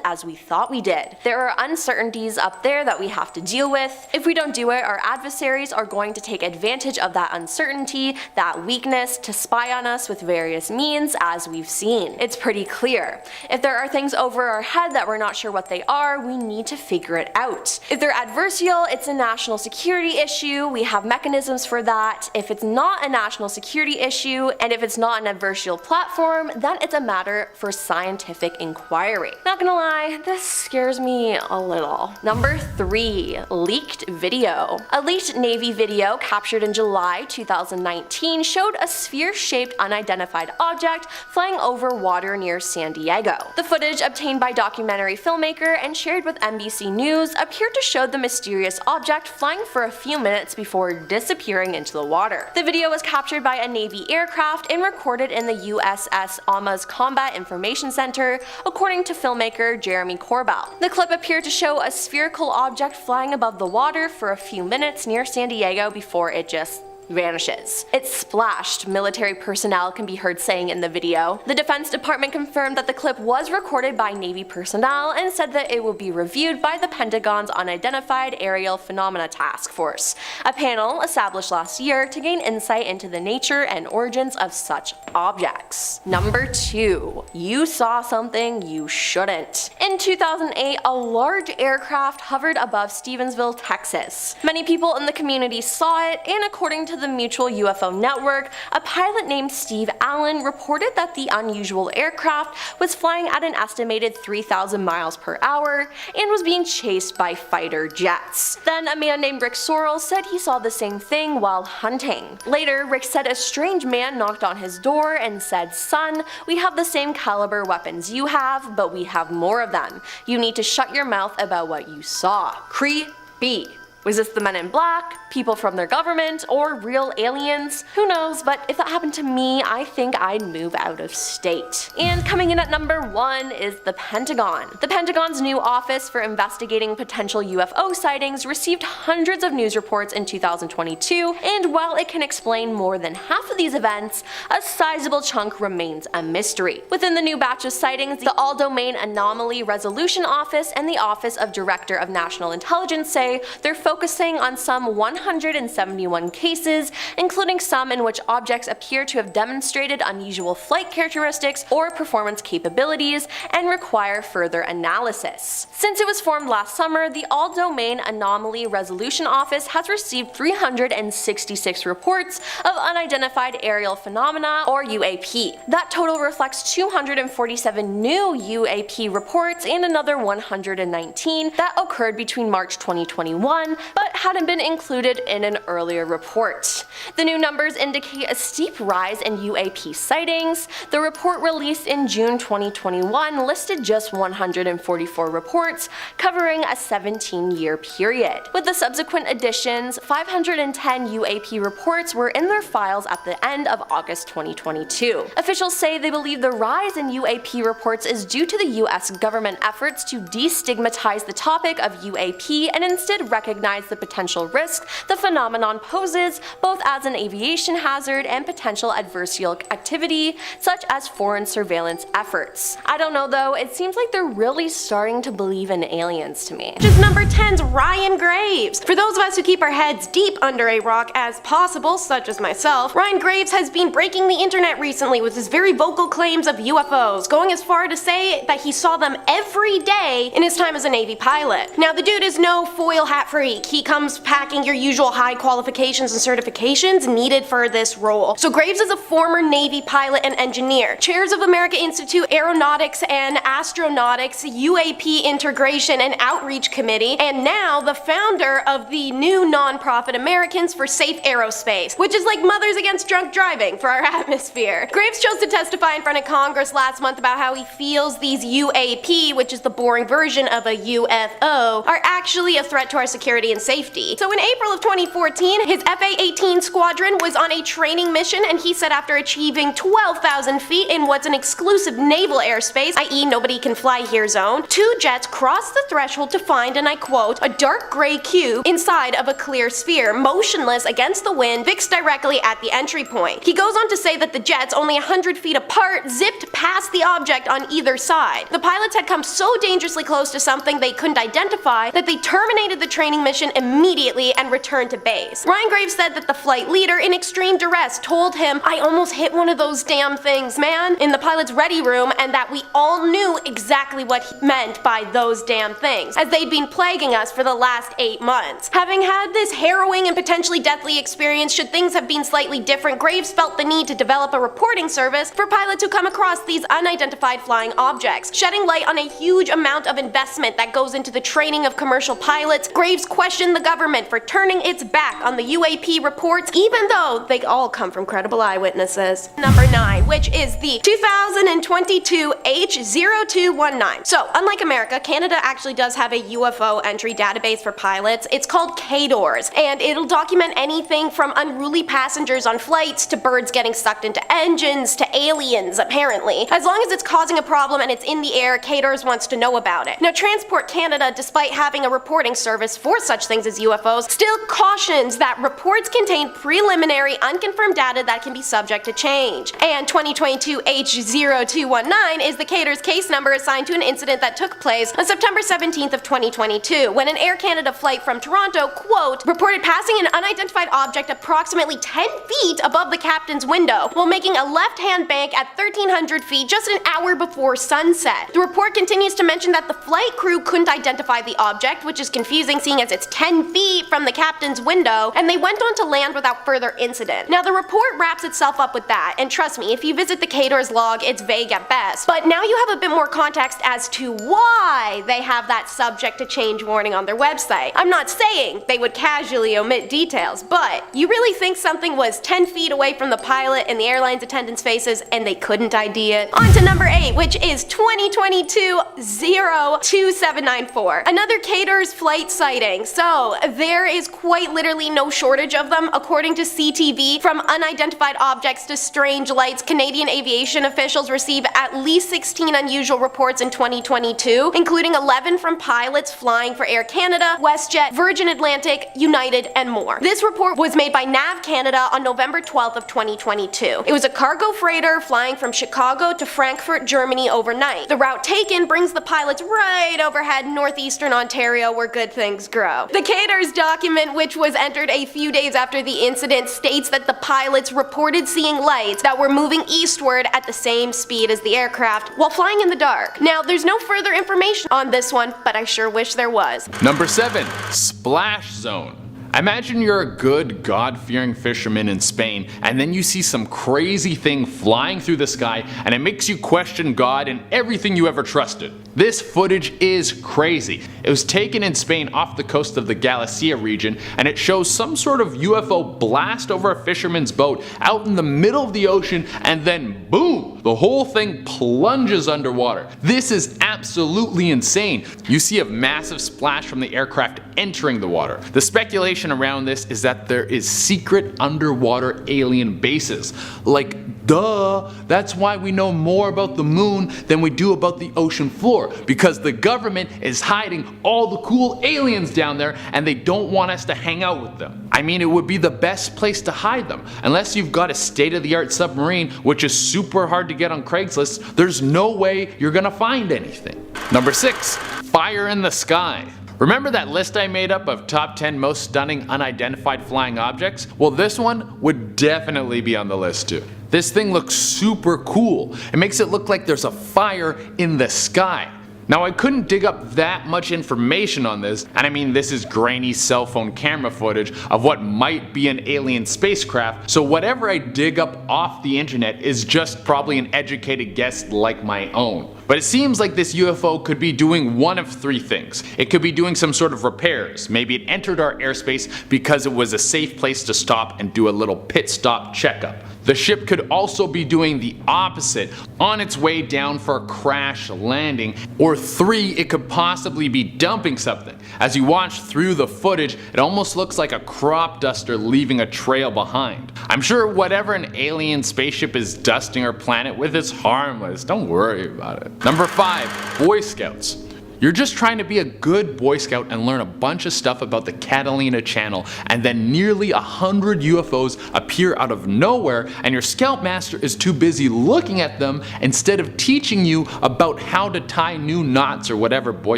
as we thought we did. There are uncertainties up there that we have to deal with. If we don't do it, our adversaries are going to take advantage of that uncertainty, that weakness, to spy on us with various means, as we've seen. It's pretty clear. If there are things over our head that we're not sure what they are, we need to figure it out. If they're adversarial, it's a national security issue. We have mechanisms for that. If it's not a national security issue, and if it's not an adversarial platform, then it's a matter for scientific inquiry. Not gonna lie, this scares me a little. Number 3. Leaked video. A leaked Navy video captured in July 2019 showed a sphere-shaped unidentified object flying over water near San Diego. The footage, obtained by documentary filmmaker and shared with NBC News, appeared to show the mysterious object flying for a few minutes before disappearing into the water. The video was captured by a Navy aircraft and recorded in the USS Alma's Combat Information Center, according to filmmaker Jeremy Corbell. The clip appeared to show a spherical object flying above the water for a few minutes near San Diego before it just vanishes. It splashed, military personnel can be heard saying in the video. The Defense Department confirmed that the clip was recorded by Navy personnel and said that it will be reviewed by the Pentagon's Unidentified Aerial Phenomena Task Force, a panel established last year to gain insight into the nature and origins of such objects. Number 2. You saw something you shouldn't. In 2008, a large aircraft hovered above Stevensville, Texas. Many people in the community saw it, and according to the Mutual UFO Network, a pilot named Steve Allen reported that the unusual aircraft was flying at an estimated 3,000 miles per hour and was being chased by fighter jets. Then a man named Rick Sorrell said he saw the same thing while hunting. Later, Rick said a strange man knocked on his door and said, "Son, we have the same caliber weapons you have, but we have more of them. You need to shut your mouth about what you saw." Creepy. Was this the Men in Black, people from their government, or real aliens? Who knows, but if that happened to me, I think I'd move out of state. And coming in at number 1 is the Pentagon. The Pentagon's new Office for Investigating Potential UFO Sightings received hundreds of news reports in 2022, and while it can explain more than half of these events, a sizable chunk remains a mystery. Within the new batch of sightings, the All-Domain Anomaly Resolution Office and the Office of Director of National Intelligence say they're focusing on some 171 cases, including some in which objects appear to have demonstrated unusual flight characteristics or performance capabilities and require further analysis. Since it was formed last summer, the All-Domain Anomaly Resolution Office has received 366 reports of unidentified aerial phenomena, or UAP. That total reflects 247 new UAP reports and another 119 that occurred between March 2021 but hadn't been included in an earlier report. The new numbers indicate a steep rise in UAP sightings. The report released in June 2021 listed just 144 reports, covering a 17-year period. With the subsequent additions, 510 UAP reports were in their files at the end of August 2022. Officials say they believe the rise in UAP reports is due to the US government efforts to destigmatize the topic of UAP and instead recognize recognize the potential risk the phenomenon poses, both as an aviation hazard and potential adversarial activity, such as foreign surveillance efforts. I don't know though, it seems like they're really starting to believe in aliens to me. Just number 10's Ryan Graves. For those of us who keep our heads deep under a rock as possible, such as myself, Ryan Graves has been breaking the internet recently with his very vocal claims of UFOs, going as far to say that he saw them every day in his time as a Navy pilot. Now the dude is no foil hat freak. He comes packing your usual high qualifications and certifications needed for this role. So Graves is a former Navy pilot and engineer, chairs of America Institute Aeronautics and Astronautics UAP Integration and Outreach Committee, and now the founder of the new nonprofit Americans for Safe Aerospace, which is like Mothers Against Drunk Driving for our atmosphere. Graves chose to testify in front of Congress last month about how he feels these UAP, which is the boring version of a UFO, are actually a threat to our security and safety. So in April of 2014, his FA-18 squadron was on a training mission, and he said after achieving 12,000 feet in what's an exclusive naval airspace, i.e. nobody can fly here zone, two jets crossed the threshold to find, and I quote, a dark gray cube inside of a clear sphere, motionless against the wind, fixed directly at the entry point. He goes on to say that the jets, only 100 feet apart, zipped past the object on either side. The pilots had come so dangerously close to something they couldn't identify that they terminated the training mission immediately and returned to base. Ryan Graves said that the flight leader, in extreme duress, told him, "I almost hit one of those damn things, man," in the pilot's ready room, and that we all knew exactly what he meant by those damn things, as they'd been plaguing us for the last 8 months. Having had this harrowing and potentially deathly experience, should things have been slightly different, Graves felt the need to develop a reporting service for pilots who come across these unidentified flying objects, shedding light on a huge amount of investment that goes into the training of commercial pilots. Graves questioned the government for turning its back on the UAP reports, even though they all come from credible eyewitnesses. Number 9, which is the 2022 H0219. So, unlike America, Canada actually does have a UFO entry database for pilots. It's called KDORS, and it'll document anything from unruly passengers on flights to birds getting sucked into engines to aliens, apparently. As long as it's causing a problem and it's in the air, KDORS wants to know about it. Now, Transport Canada, despite having a reporting service for such things as UFOs, still cautions that reports contain preliminary, unconfirmed data that can be subject to change. And 2022 H0219 is the KDORS case number assigned to an incident that took place on September 17th of 2022, when an Air Canada flight from Toronto, quote, reported passing an unidentified object approximately 10 feet above the captain's window while making a left-hand bank at 1,300 feet just an hour before sunset. The report continues to mention that the flight crew couldn't identify the object, which is confusing seeing as it's 10 feet from the captain's window, and they went on to land without further incident. Now the report wraps itself up with that, and trust me, if you visit the KDORS log, it's vague at best. But now you have a bit more context as to why they have that subject to change warning on their website. I'm not saying they would casually omit details, but you really think something was 10 feet away from the pilot and the airline's attendants' faces and they couldn't ID it? On to number 8, which is 2022 02794. Another KDORS flight sighting. So there is quite literally no shortage of them. According to CTV, from unidentified objects to strange lights, Canadian aviation officials receive at least 16 unusual reports in 2022, including 11 from pilots flying for Air Canada, WestJet, Virgin Atlantic, United, and more. This report was made by NAV Canada on November 12th of 2022. It was a cargo freighter flying from Chicago to Frankfurt, Germany overnight. The route taken brings the pilots right overhead northeastern Ontario, where good things grow. The KDORS document, which was entered a few days after the incident, states that the pilots reported seeing lights that were moving eastward at the same speed as the aircraft while flying in the dark. Now, there's no further information on this one, but I sure wish there was. Number 7. Splash zone. Imagine you're a good, God-fearing fisherman in Spain, and then you see some crazy thing flying through the sky, and it makes you question God and everything you ever trusted. This footage is crazy. It was taken in Spain off the coast of the Galicia region, and it shows some sort of UFO blast over a fisherman's boat out in the middle of the ocean, and then boom! The whole thing plunges underwater. This is absolutely insane. You see a massive splash from the aircraft entering the water. The speculation around this is that there is secret underwater alien bases, like Duh! That's why we know more about the moon than we do about the ocean floor, because the government is hiding all the cool aliens down there and they don't want us to hang out with them. I mean, it would be the best place to hide them. Unless you've got a state-of-the-art submarine, which is super hard to get on Craigslist, there's no way you're gonna find anything. Number 6. Fire in the sky. Remember that list I made up of top 10 most stunning unidentified flying objects? Well, this one would definitely be on the list too. This thing looks super cool. It makes it look like there's a fire in the sky. Now, I couldn't dig up that much information on this, and I mean, this is grainy cell phone camera footage of what might be an alien spacecraft, so whatever I dig up off the internet is just probably an educated guess like my own. But it seems like this UFO could be doing one of 3 things. It could be doing some sort of repairs. Maybe it entered our airspace because it was a safe place to stop and do a little pit stop checkup. The ship could also be doing the opposite, on its way down for a crash landing. Or 3, it could possibly be dumping something. As you watch through the footage, it almost looks like a crop duster leaving a trail behind. I'm sure whatever an alien spaceship is dusting our planet with is harmless, don't worry about it. Number 5. Boy Scouts. You're just trying to be a good Boy Scout and learn a bunch of stuff about the Catalina Channel, and then nearly 100 UFOs appear out of nowhere and your Scoutmaster is too busy looking at them instead of teaching you about how to tie new knots or whatever Boy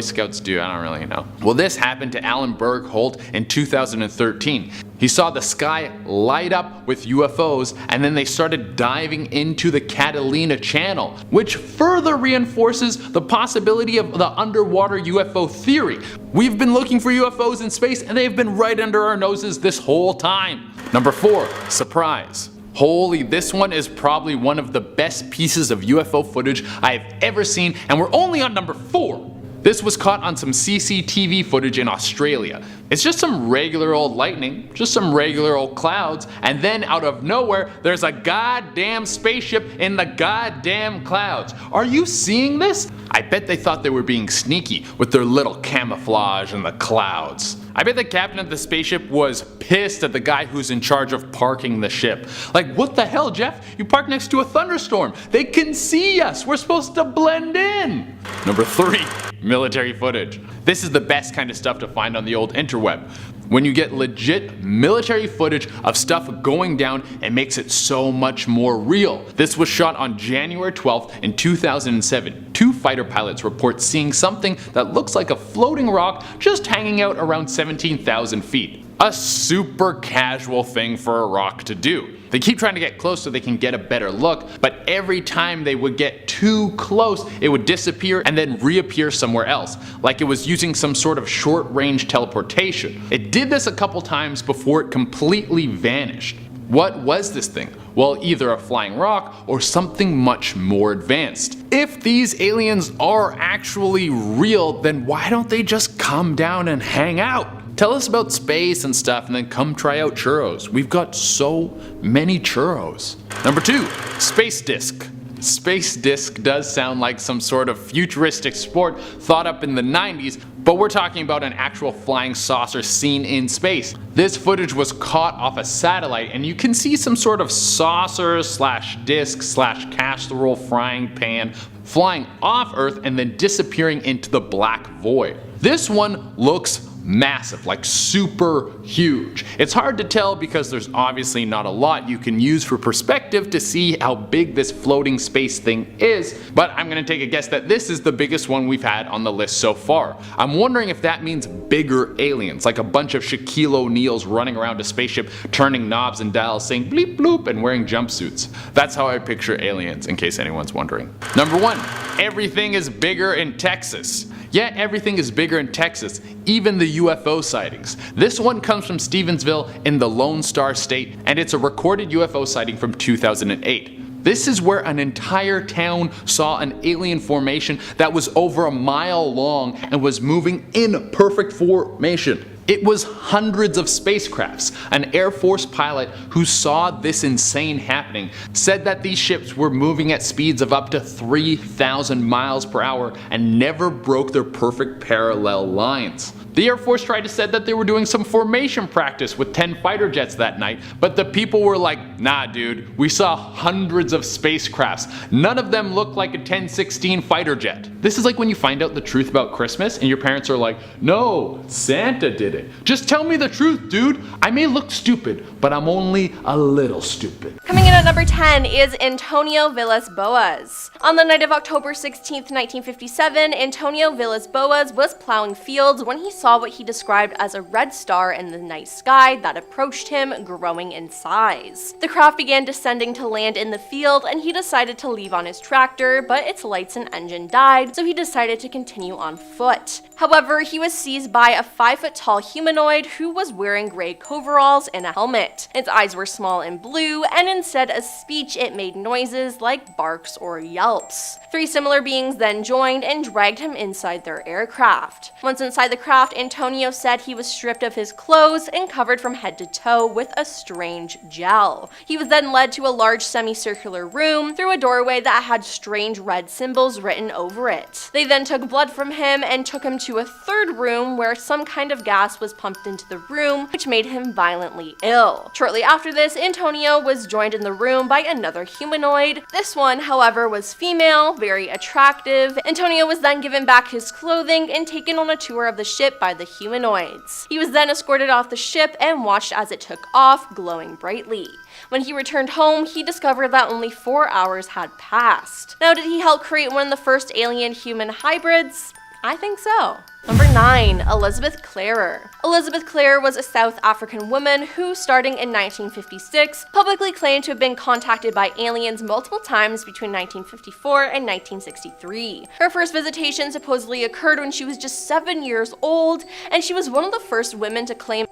Scouts do, I don't really know. Well, this happened to Alan Bergholt in 2013. He saw the sky light up with UFOs and then they started diving into the Catalina Channel, which further reinforces the possibility of the underwater UFO theory. We've been looking for UFOs in space and they've been right under our noses this whole time. Number 4. Surprise. Holy, this one is probably one of the best pieces of UFO footage I have ever seen, and we're only on number 4. This was caught on some CCTV footage in Australia. It's just some regular old lightning, just some regular old clouds, and then out of nowhere, there's a goddamn spaceship in the goddamn clouds. Are you seeing this? I bet they thought they were being sneaky with their little camouflage in the clouds. I bet the captain of the spaceship was pissed at the guy who's in charge of parking the ship. Like, what the hell, Jeff? You parked next to a thunderstorm. They can see us. We're supposed to blend in. Number 3. Military footage. This is the best kind of stuff to find on the old interweb. When you get legit military footage of stuff going down, it makes it so much more real. This was shot on January 12th in 2007. 2 fighter pilots report seeing something that looks like a floating rock just hanging out around 17,000 feet. A super casual thing for a rock to do. They keep trying to get close so they can get a better look, but every time they would get too close, it would disappear and then reappear somewhere else, like it was using some sort of short-range teleportation. It did this a couple times before it completely vanished. What was this thing? Well, either a flying rock or something much more advanced. If these aliens are actually real, then why don't they just come down and hang out? Tell us about space and stuff and then come try out churros. We've got so many churros. Number 2. Space disc. Space disc does sound like some sort of futuristic sport thought up in the 90s, but we're talking about an actual flying saucer seen in space. This footage was caught off a satellite and you can see some sort of saucer slash disc slash casserole frying pan flying off Earth and then disappearing into the black void. This one looks massive, like super huge. It's hard to tell because there's obviously not a lot you can use for perspective to see how big this floating space thing is, but I'm gonna take a guess that this is the biggest one we've had on the list so far. I'm wondering if that means bigger aliens, like a bunch of Shaquille O'Neals running around a spaceship, turning knobs and dials, saying bleep bloop and wearing jumpsuits. That's how I picture aliens, in case anyone's wondering. Number 1. Everything is bigger in Texas. Yeah, everything is bigger in Texas, even the UFO sightings. This one comes from Stevensville in the Lone Star State, and it's a recorded UFO sighting from 2008. This is where an entire town saw an alien formation that was over a mile long and was moving in perfect formation. It was hundreds of spacecrafts. An Air Force pilot who saw this insane happening said that these ships were moving at speeds of up to 3,000 miles per hour and never broke their perfect parallel lines. The Air Force tried to say that they were doing some formation practice with 10 fighter jets that night, but the people were like, nah dude, we saw hundreds of spacecrafts. None of them look like a 1016 fighter jet. This is like when you find out the truth about Christmas and your parents are like, no, Santa did it. Just tell me the truth, dude. I may look stupid, but I'm only a little stupid. Coming in at number 10 is Antonio Villas-Boas. On the night of October 16th, 1957, Antonio Villas-Boas was plowing fields when he saw what he described as a red star in the night sky that approached him, growing in size. The craft began descending to land in the field, and he decided to leave on his tractor, but its lights and engine died, so he decided to continue on foot. However, he was seized by a 5-foot-tall humanoid who was wearing gray coveralls and a helmet. Its eyes were small and blue, and instead of speech it made noises like barks or yelps. 3 similar beings then joined and dragged him inside their aircraft. Once inside the craft, Antonio said he was stripped of his clothes and covered from head to toe with a strange gel. He was then led to a large semicircular room through a doorway that had strange red symbols written over it. They then took blood from him and took him to a third room where some kind of gas was pumped into the room, which made him violently ill. Shortly after this, Antonio was joined in the room by another humanoid. This one, however, was female, very attractive. Antonio was then given back his clothing and taken on a tour of the ship by the humanoids. He was then escorted off the ship and watched as it took off, glowing brightly. When he returned home, he discovered that only 4 hours had passed. Now, did he help create one of the first alien-human hybrids? I think so. Number 9. Elizabeth Clarer. Elizabeth Clarer was a South African woman who, starting in 1956, publicly claimed to have been contacted by aliens multiple times between 1954 and 1963. Her first visitation supposedly occurred when she was just 7 years old, and she was one of the first women to claim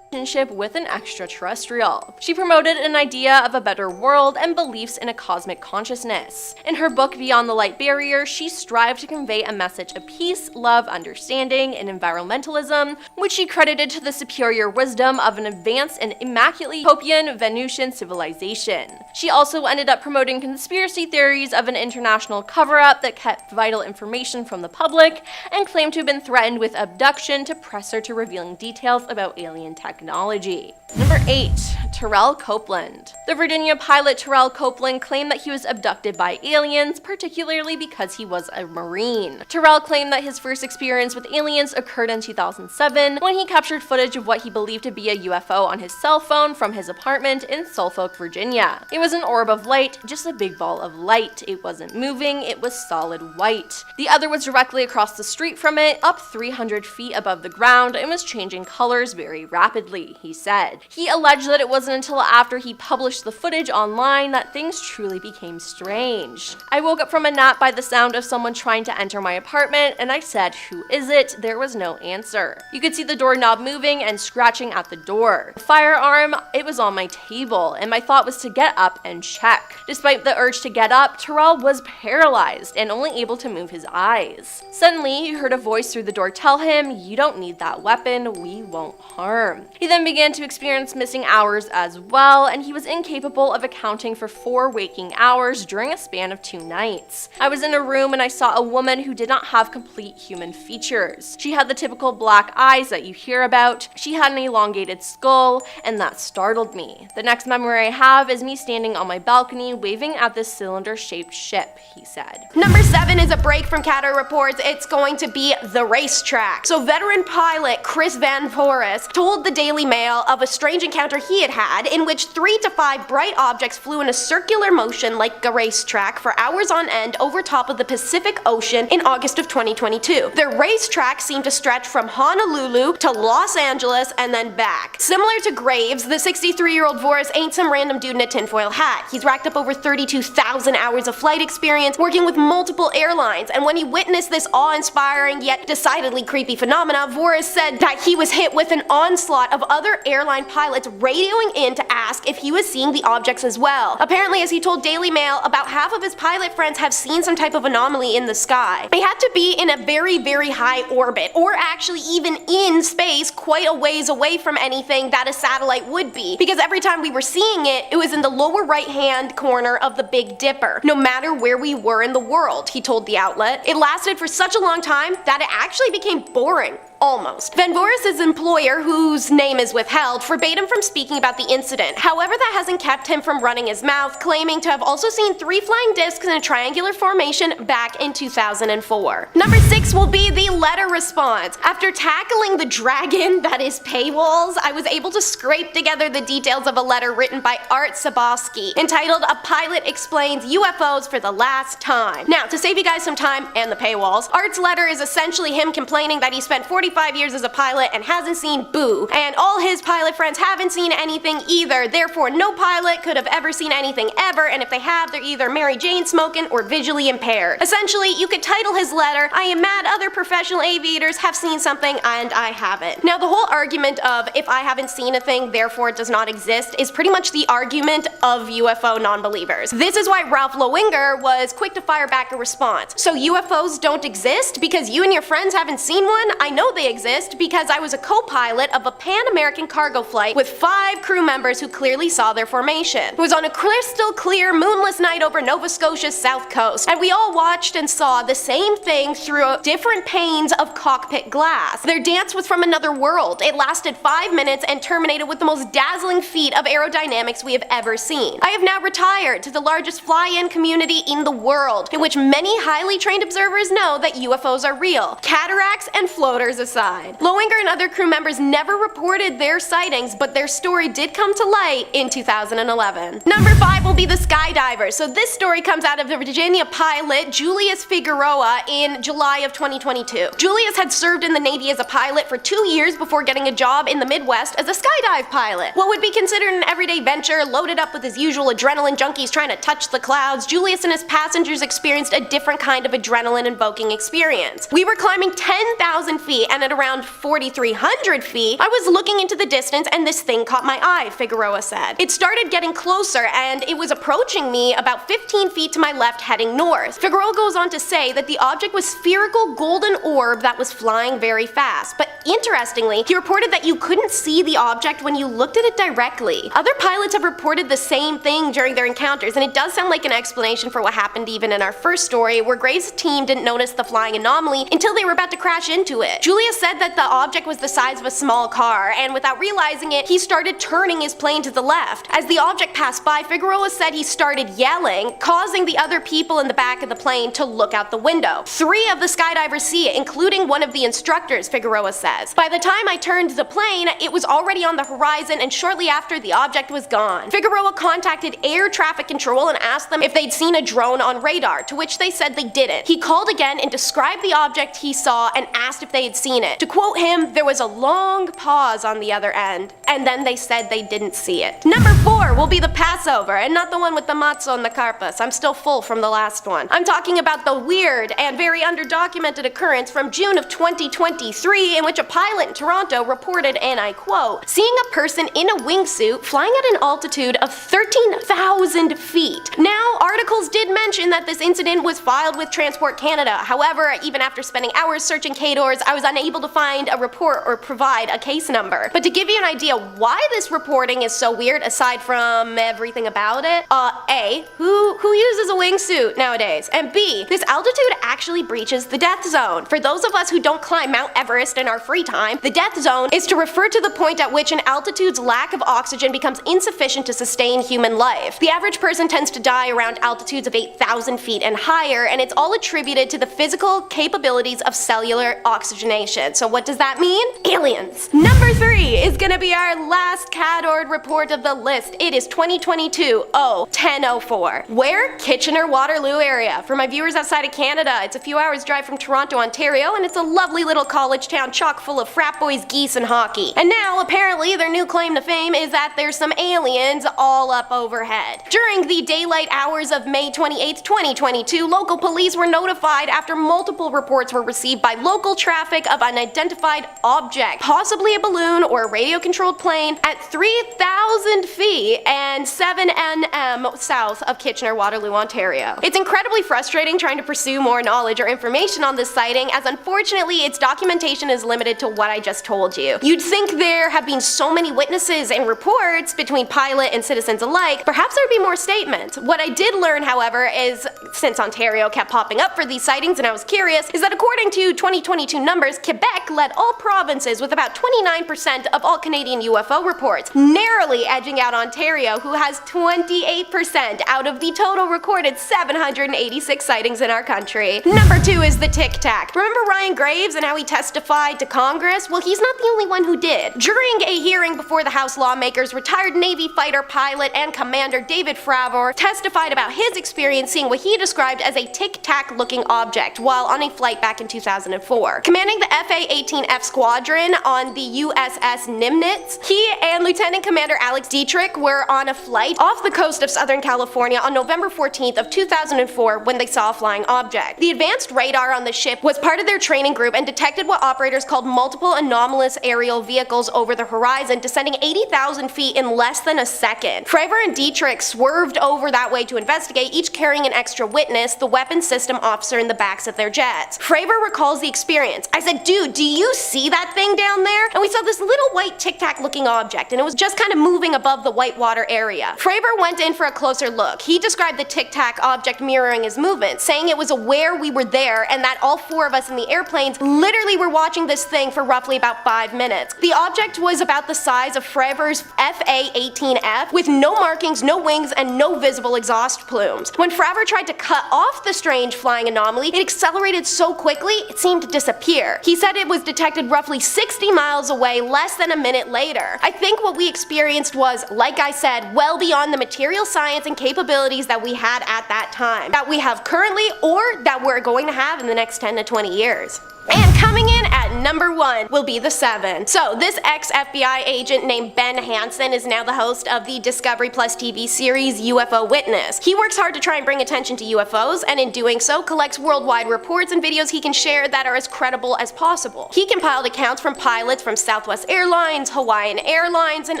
relationship with an extraterrestrial. She promoted an idea of a better world and beliefs in a cosmic consciousness. In her book Beyond the Light Barrier, she strived to convey a message of peace, love, understanding, and environmentalism, which she credited to the superior wisdom of an advanced and immaculately utopian Venusian civilization. She also ended up promoting conspiracy theories of an international cover-up that kept vital information from the public and claimed to have been threatened with abduction to press her to revealing details about alien technology. Number 8. Terrell Copeland. The Virginia pilot Terrell Copeland claimed that he was abducted by aliens, particularly because he was a Marine. Terrell claimed that his first experience with aliens occurred in 2007 when he captured footage of what he believed to be a UFO on his cell phone from his apartment in Suffolk, Virginia. It was an orb of light, just a big ball of light. It wasn't moving, it was solid white. The other was directly across the street from it, up 300 feet above the ground, and was changing colors very rapidly, he said. He alleged that it wasn't until after he published the footage online that things truly became strange. I woke up from a nap by the sound of someone trying to enter my apartment, and I said, "Who is it?" There was no answer. You could see the doorknob moving and scratching at the door. The firearm, it was on my table, and my thought was to get up and check. Despite the urge to get up, Terrell was paralyzed and only able to move his eyes. Suddenly, he heard a voice through the door tell him, "You don't need that weapon, we won't harm." He then began to experience missing hours as well, and he was incapable of accounting for 4 waking hours during a span of 2 nights. I was in a room and I saw a woman who did not have complete human features. She had the typical black eyes that you hear about, she had an elongated skull, and that startled me. The next memory I have is me standing on my balcony waving at this cylinder-shaped ship, he said. Number 7 is a break from Cato Reports. It's going to be the racetrack. So veteran pilot Chris Van Forest told the Daily Mail of a strange encounter he had in which 3 to 5 bright objects flew in a circular motion like a racetrack for hours on end over top of the Pacific Ocean in August of 2022. The racetrack seemed to stretch from Honolulu to Los Angeles and then back. Similar to Graves, the 63-year-old Voris ain't some random dude in a tinfoil hat. He's racked up over 32,000 hours of flight experience working with multiple airlines, and when he witnessed this awe-inspiring yet decidedly creepy phenomena, Voris said that he was hit with an onslaught of other airline pilots radioing in to ask if he was seeing the objects as well. Apparently, as he told Daily Mail, about half of his pilot friends have seen some type of anomaly in the sky. They had to be in a very, very high orbit, or actually even in space quite a ways away from anything that a satellite would be, because every time we were seeing it, it was in the lower right-hand corner of the Big Dipper, no matter where we were in the world, he told the outlet. It lasted for such a long time that it actually became boring. almost. Van Voorhis' employer, whose name is withheld, forbade him from speaking about the incident. However, that hasn't kept him from running his mouth, claiming to have also seen 3 flying discs in a triangular formation back in 2004. Number 6 will be the letter response. After tackling the dragon that is paywalls, I was able to scrape together the details of a letter written by Art Sabosky entitled "A Pilot Explains UFOs for the Last Time." Now, to save you guys some time and the paywalls, Art's letter is essentially him complaining that he spent 45 years as a pilot and hasn't seen boo, and all his pilot friends haven't seen anything either, therefore no pilot could have ever seen anything ever, and if they have, they're either Mary Jane smoking or visually impaired. Essentially, you could title his letter, "I am mad other professional aviators have seen something and I haven't." Now, the whole argument of if I haven't seen a thing, therefore it does not exist is pretty much the argument of UFO non-believers. This is why Ralph Lowinger was quick to fire back a response. So UFOs don't exist because you and your friends haven't seen one? I know they exist because I was a co-pilot of a Pan-American cargo flight with 5 crew members who clearly saw their formation. It was on a crystal clear moonless night over Nova Scotia's south coast, and we all watched and saw the same thing through different panes of cockpit glass. Their dance was from another world. It lasted 5 minutes and terminated with the most dazzling feat of aerodynamics we have ever seen. I have now retired to the largest fly-in community in the world, in which many highly trained observers know that UFOs are real, cataracts and floaters aside. Lowinger and other crew members never reported their sightings, but their story did come to light in 2011. Number 5 will be the skydivers. So this story comes out of the Virginia pilot Julius Figueroa in July of 2022. Julius had served in the Navy as a pilot for 2 years before getting a job in the Midwest as a skydive pilot. What would be considered an everyday venture, loaded up with his usual adrenaline junkies trying to touch the clouds, Julius and his passengers experienced a different kind of adrenaline-invoking experience. We were climbing 10,000 feet, and at around 4,300 feet, I was looking into the distance and this thing caught my eye, Figueroa said. It started getting closer and it was approaching me about 15 feet to my left heading north. Figueroa goes on to say that the object was spherical golden orb that was flying very fast, but interestingly, he reported that you couldn't see the object when you looked at it directly. Other pilots have reported the same thing during their encounters, and it does sound like an explanation for what happened even in our first story, where Gray's team didn't notice the flying anomaly until they were about to crash into it. Julius said that the object was the size of a small car, and without realizing it, he started turning his plane to the left. As the object passed by, Figueroa said he started yelling, causing the other people in the back of the plane to look out the window. 3 of the skydivers see it, including one of the instructors, Figueroa says. By the time I turned the plane, it was already on the horizon, and shortly after, the object was gone. Figueroa contacted air traffic control and asked them if they'd seen a drone on radar, to which they said they didn't. He called again and described the object he saw and asked if they had seen it. To quote him, there was a long pause on the other end, and then they said they didn't see it. Number 4 will be the Passover, and not the one with the matzah and the karpas. I'm still full from the last one. I'm talking about the weird and very underdocumented occurrence from June of 2023 in which a pilot in Toronto reported, and I quote, seeing a person in a wingsuit flying at an altitude of 13,000 feet. Now, articles did mention that this incident was filed with Transport Canada. However, even after spending hours searching KDORs, I was unable to find a report or provide a case number. But to give you an idea why this reporting is so weird, aside from everything about it, A, who uses a wingsuit nowadays? And B, this altitude actually breaches the death zone. For those of us who don't climb Mount Everest in our free time, the death zone is to refer to the point at which an altitude's lack of oxygen becomes insufficient to sustain human life. The average person tends to die around altitudes of 8,000 feet and higher, and it's all attributed to the physical capabilities of cellular oxygenation. So what does that mean? Aliens. Number 3 is gonna be our last CADORD report of the list. It is 2022-1004. Where? Kitchener-Waterloo area. For my viewers outside of Canada, it's a few hours drive from Toronto, Ontario, and it's a lovely little college town chock full of frat boys, geese, and hockey. And now, apparently, their new claim to fame is that there's some aliens all up overhead. During the daylight hours of May 28, 2022, local police were notified after multiple reports were received by local traffic of an unidentified object, possibly a balloon or a radio-controlled plane, at 3,000 feet and 7 nm south of Kitchener-Waterloo, Ontario. It's incredibly frustrating trying to pursue more knowledge or information on this sighting, as unfortunately its documentation is limited to what I just told you. You'd think there have been so many witnesses and reports between pilot and citizens alike, perhaps there'd be more statements. What I did learn, however, is since Ontario kept popping up for these sightings and I was curious, is that according to 2022 numbers, Quebec led all provinces with about 29% of all Canadian UFO reports, narrowly edging out Ontario, who has 28% out of the total recorded 786 sightings in our country. Number 2 is the Tic Tac. Remember Ryan Graves and how he testified to Congress? Well, he's not the only one who did. During a hearing before the House lawmakers, retired Navy fighter pilot and commander David Fravor testified about his experience seeing what he described as a tic-tac looking object while on a flight back in 2004. Commanding the FA-18F squadron on the USS Nimitz, he and Lieutenant Commander Alex Dietrich were on a flight off the coast of Southern California on November 14th of 2004 when they saw a flying object. The advanced radar on the ship was part of their training group and detected what operators called multiple anomalous aerial vehicles over the horizon, descending 80,000 feet in less than a second. Fravor and Dietrich swerved over that way to investigate, each carrying an extra witness, the weapons system officer, in the backs of their jets. Fravor recalls the experience. I said, dude, do you see that thing down there? And we saw this little white tic-tac looking object, and it was just kind of moving above the whitewater area. Fravor went in for a closer look. He described the tic-tac object mirroring his movement, saying it was aware we were there and that all 4 of us in the airplanes literally were watching this thing for roughly about 5 minutes. The object was about the size of Fravor's FA-18F, with no markings, no wings, and no visible exhaust plumes. When Fravor tried to cut off the strange flying anomaly, it accelerated so quickly it seemed to disappear. He said it was detected roughly 60 miles away less than a minute later. I think what we experienced was, like I said, well beyond the material science and capabilities that we had at that time, that we have currently, or that we're going to have in the next 10 to 20 years. And coming in at number 1 will be the 7. So this ex-FBI agent named Ben Hansen is now the host of the Discovery Plus TV series UFO Witness. He works hard to try and bring attention to UFOs, and in doing so collects worldwide reports and videos he can share that are as credible as possible. He compiled accounts from pilots from Southwest Airlines, Hawaiian Airlines, and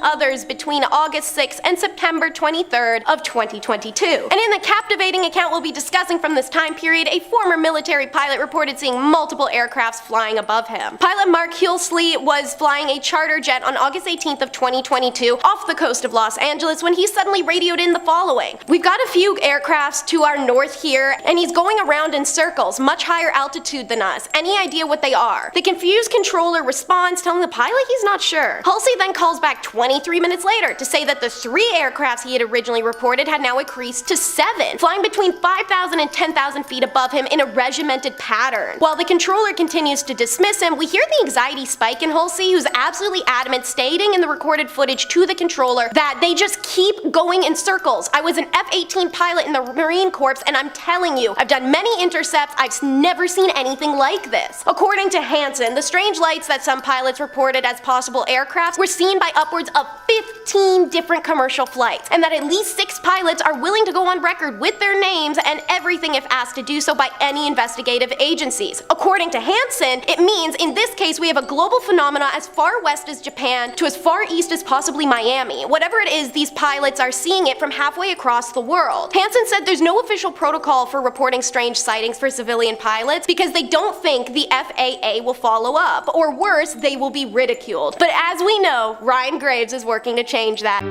others between August 6th and September 23rd of 2022. And in the captivating account we'll be discussing from this time period, a former military pilot reported seeing multiple aircrafts flying above him. Pilot Mark Hulsley was flying a charter jet on August 18th of 2022 off the coast of Los Angeles when he suddenly radioed in the following: "We've got a few aircrafts to our north here, and he's going around in circles, much higher altitude than us. Any idea what they are?" The confused controller responds, telling the pilot he's not sure. Hulsey then calls back 23 minutes later to say that the 3 aircrafts he had originally reported had now increased to 7, flying between 5,000 and 10,000 feet above him in a regimented pattern. While the controller continues to dismiss him, we hear the anxiety spike in Hulsey, who's absolutely adamant, stating in the recorded footage to the controller that they just keep going in circles. "I was an F-18 pilot in the Marine Corps, and I'm telling you, I've done many intercepts, I've never seen anything like this." According to Hansen, the strange lights that some pilots reported as possible aircraft were seen by upwards of 15 different commercial flights, and that at least 6 pilots are willing to go on record with their names and everything if asked to do so by any investigative agencies. According to Hansen, it means in this case we have a global phenomena as far west as Japan to as far east as possibly Miami. Whatever it is, these pilots are seeing it from halfway across the world. Hansen said there's no official protocol for reporting strange sightings for civilian pilots because they don't think the FAA will follow up, or worse, they will be ridiculed. But as we know, Ryan Graves is working to change that.